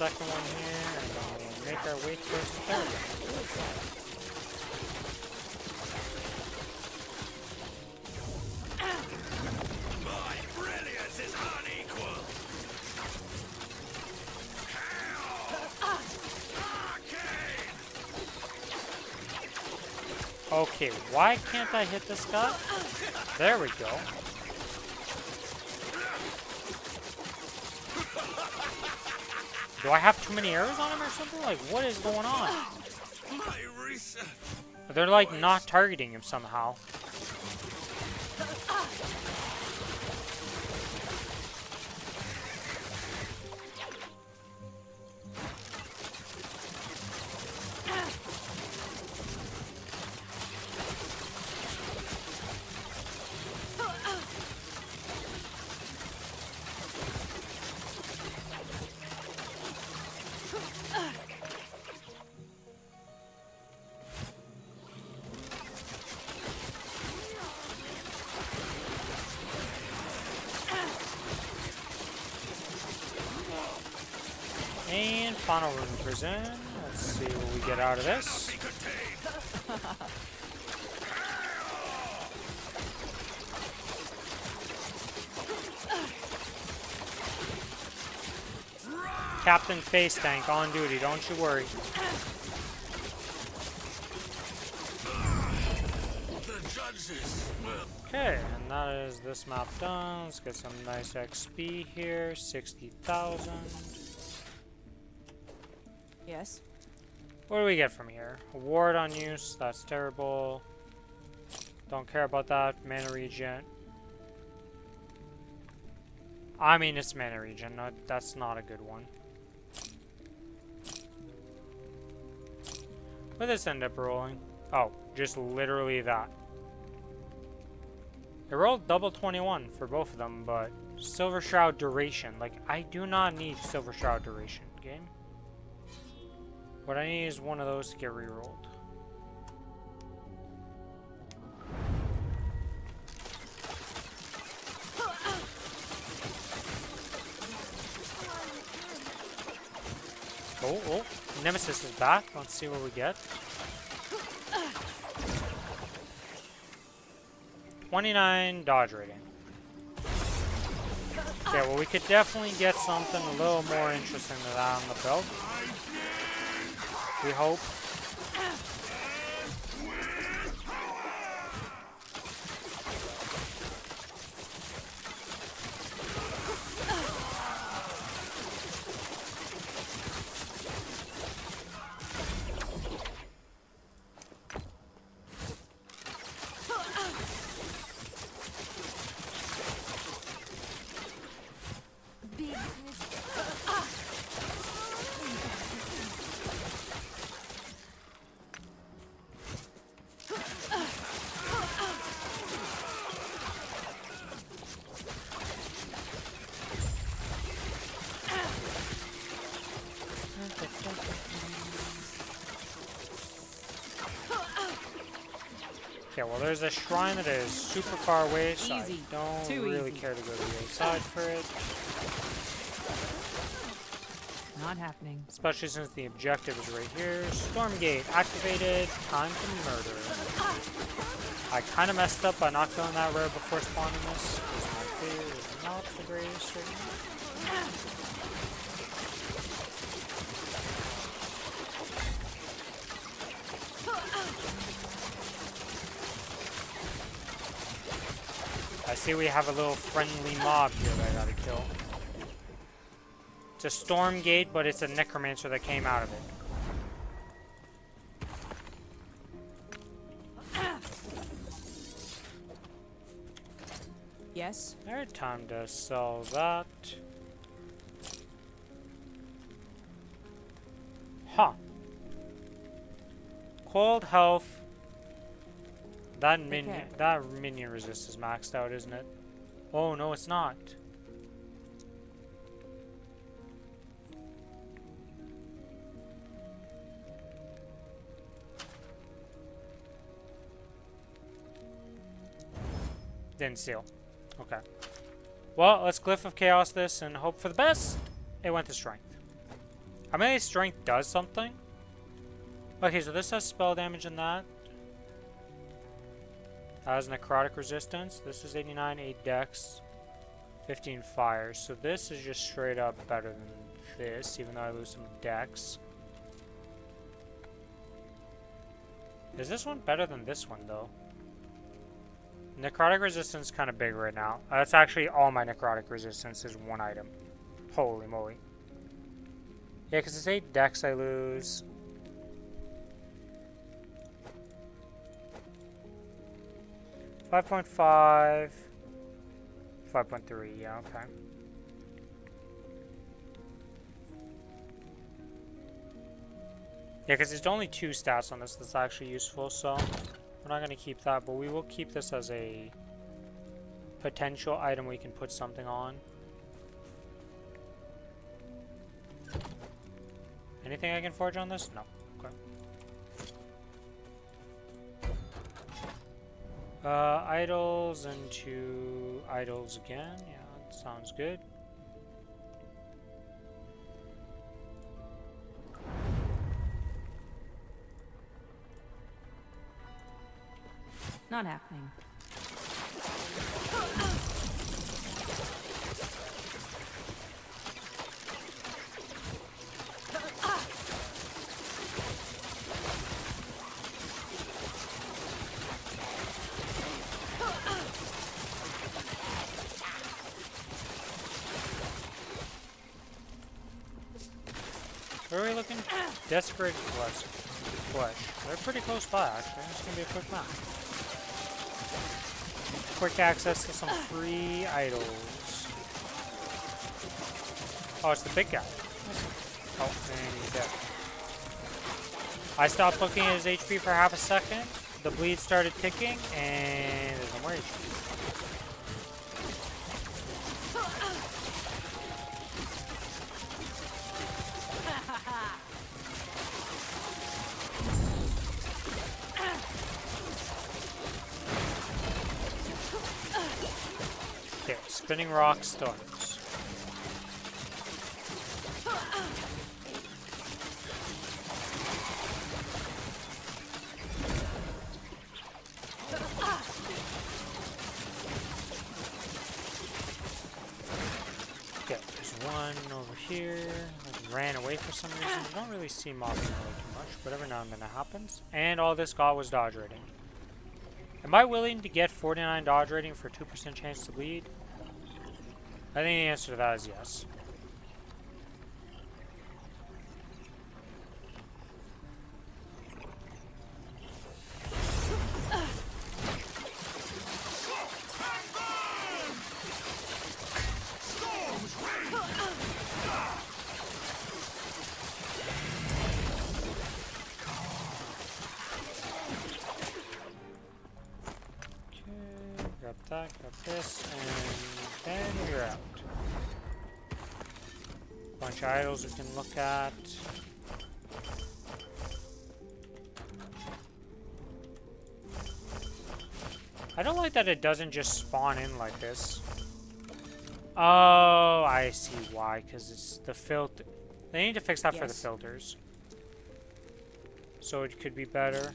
second one here, and then we'll make our way towards the third one. My brilliance is unequal. Okay, why can't I hit this guy? There we go. Do I have too many arrows on him or something? Like, what is going on? My research. They're like not targeting him somehow. And final room prison. Let's see what we get out of this. Captain Face Tank on duty, don't you worry. The judges will. Okay, and that is this map done. Let's get some nice XP here. 60,000. Yes. What do we get from here? Award on use, that's terrible. Don't care about that. Mana regen. I mean, it's mana regen. No, that's not a good one. What did this end up rolling? Oh, just literally that. It rolled double 21 for both of them, but Silver Shroud duration. Like, I do not need Silver Shroud duration, game. What I need is one of those to get rerolled. Oh, Nemesis is back. Let's see what we get. 29 dodge rating. Okay, well we could definitely get something a little more interesting than that on the belt. We hope. Okay, well there's a shrine that is super far away, so Easy. I don't Too really easy. care to go to the other side for it. Not happening. Especially since the objective is right here. Stormgate activated. Time to murder. I kind of messed up by not killing that rare before spawning this, because my clear is not the greatest right now. I see we have a little friendly mob here that I gotta kill. It's a Stormgate, but it's a Necromancer that came out of it. Yes. Alright, time to sell that. Huh. Cold health. That minion resist is maxed out, isn't it? Oh no, it's not. Didn't seal. Okay. Well, let's Glyph of Chaos this and hope for the best. It went to strength. I mean, strength does something. Okay, so this has spell damage in that. That has necrotic resistance. This is 89, 8 dex, 15 fire. So this is just straight up better than this, even though I lose some dex. Is this one better than this one, though? Necrotic resistance is kind of big right now. That's actually all my necrotic resistance is one item. Holy moly. Yeah, because it's 8 dex I lose. .5, 5.3, yeah, okay. Yeah, because there's only 2 stats on this that's actually useful, so we're not going to keep that, but we will keep this as a potential item we can put something on. Anything I can forge on this? No. Okay. Idols into idols again. Yeah, that sounds good. Not happening. Where are we looking? Desecrated flesh. They're pretty close by, actually. It's gonna be a quick map. Quick access to some free idols. Oh, it's the big guy. Oh, and he's dead. I stopped looking at his HP for half a second. The bleed started ticking, and there's no more HP. Okay, spinning rock starts. Okay, there's one over here. I ran away for some reason. I don't really see mobbing really too much, but every now and then it happens. And all this got was dodge rating. Am I willing to get 49 dodge rating for 2% chance to bleed? I think the answer to that is yes. Grab that, grab this, and then you're out. Bunch of idols we can look at. I don't like that it doesn't just spawn in like this. Oh, I see why, because it's the filter. They need to fix that for the filters. So it could be better.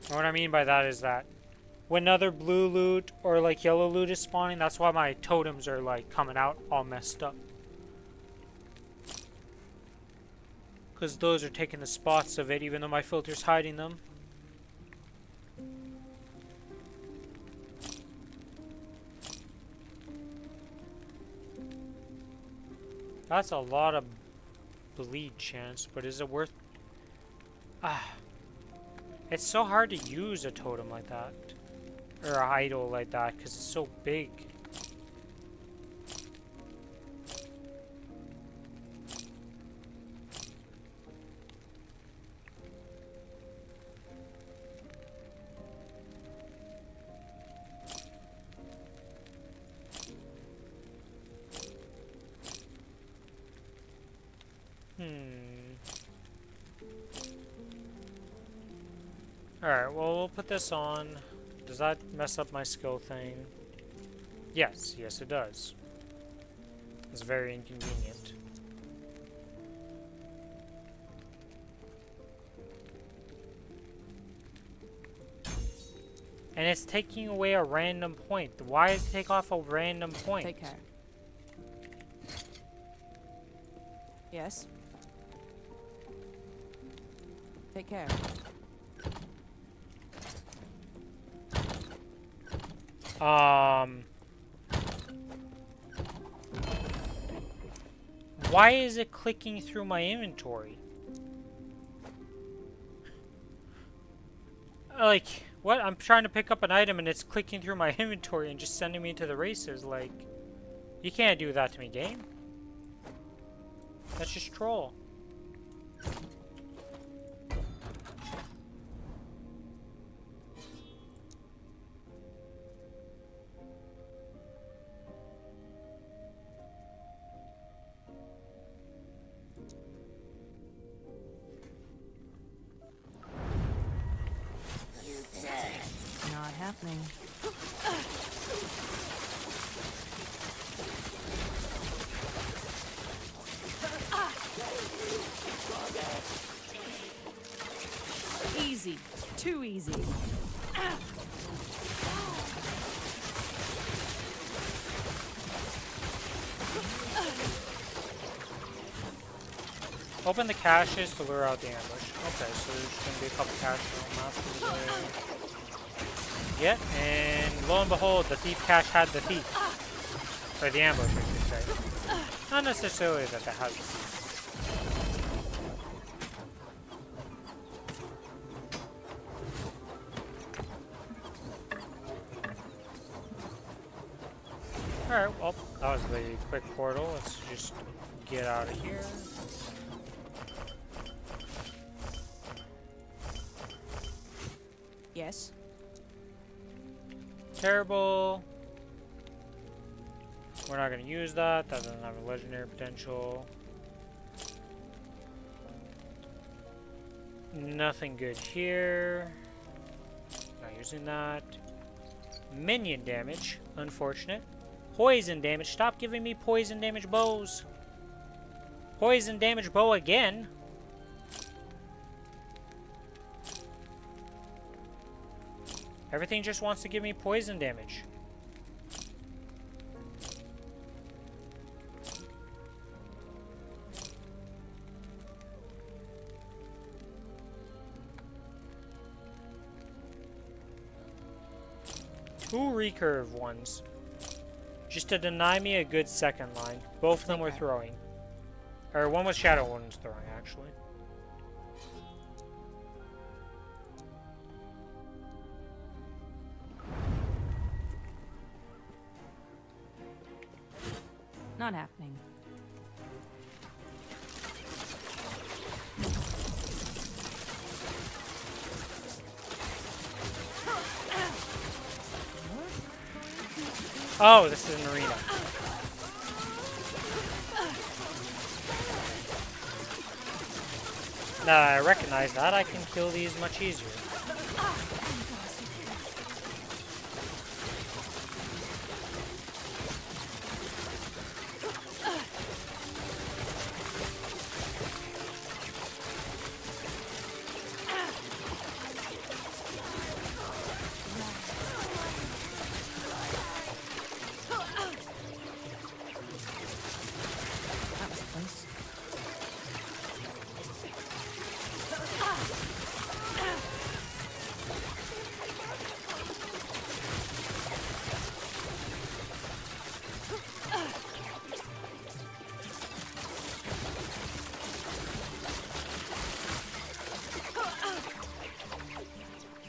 And what I mean by that is that when other blue loot or like yellow loot is spawning, that's why my totems are like coming out all messed up. Because those are taking the spots of it, even though my filter's hiding them. That's a lot of bleed chance, but is it worth... It's so hard to use a totem like that. Or an idol like that, because it's so big. Alright, well, we'll put this on. Does that mess up my skill thing? Yes, yes it does. It's very inconvenient. And it's taking away a random point. Why does it take off a random point? Take care. Yes. Take care. Why is it clicking through my inventory? Like, what? I'm trying to pick up an item and it's clicking through my inventory and just sending me to the races. Like, you can't do that to me, game. That's just troll. Not happening. Easy. Too easy. Open the caches to lure out the ambush. Okay, so there's going to be a couple caches on the map. Yeah, and lo and behold, the thief cache had the thief. Or the ambush, I should say. Not necessarily that it has the thief. Alright, well, that was the quick portal. Let's just get out of here. Yes. Terrible. We're not going to use that. That doesn't have a legendary potential. Nothing good here. Not using that. Minion damage. Unfortunate. Poison damage. Stop giving me poison damage bows. Poison damage bow again. Everything just wants to give me poison damage. Two recurve ones. Just to deny me a good second line. Both of them were throwing. Or one was shadow, one was throwing, actually. Not happening. Oh, this is an arena. Now that I recognize that, I can kill these much easier. That was close.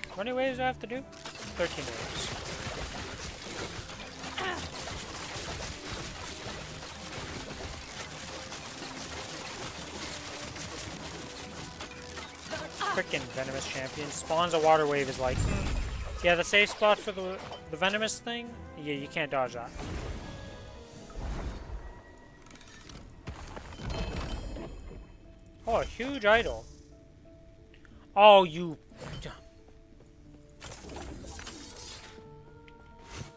How many waves do I have to do? 13 waves. Frickin' venomous champion. Spawns a water wave is like, yeah, the safe spot for the venomous thing? Yeah, you can't dodge that. Oh, a huge idol. Oh, you...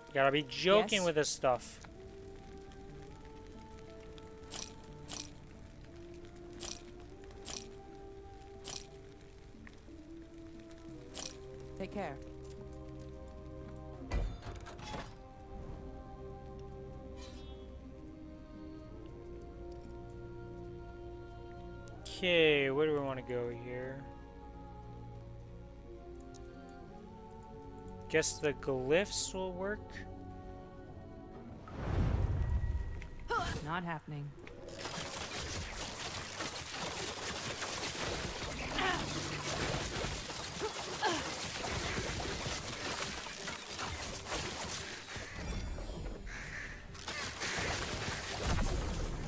You gotta be joking Yes. with this stuff. Take care. Okay, where do we want to go here? Guess the glyphs will work. Not happening.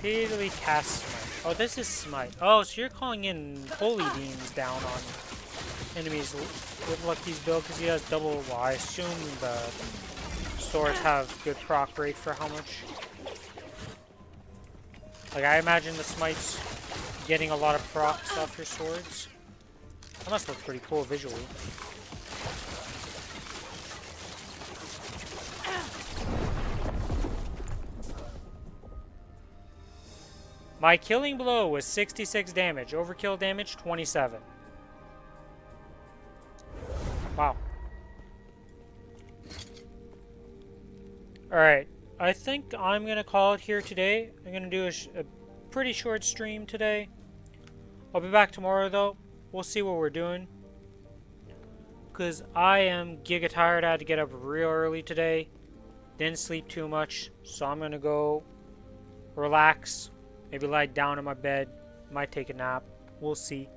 Repeatedly cast smite. Oh, this is smite. Oh, so you're calling in holy beams down on enemies with Lucky's build because he has double. Well, I assume the swords have good proc rate for how much. Like, I imagine the smite's getting a lot of procs off your swords. That must look pretty cool visually. My killing blow was 66 damage. Overkill damage, 27. Wow. Alright. I think I'm going to call it here today. I'm going to do a pretty short stream today. I'll be back tomorrow, though. We'll see what we're doing. Because I am giga tired. I had to get up real early today. Didn't sleep too much. So I'm going to go relax. Maybe lie down in my bed. Might take a nap. We'll see.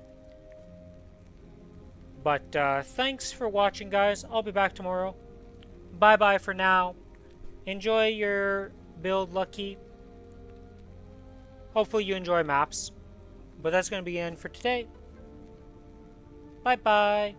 But thanks for watching, guys. I'll be back tomorrow. Bye-bye for now. Enjoy your build, Lucky. Hopefully you enjoy maps. But that's going to be the end for today. Bye-bye.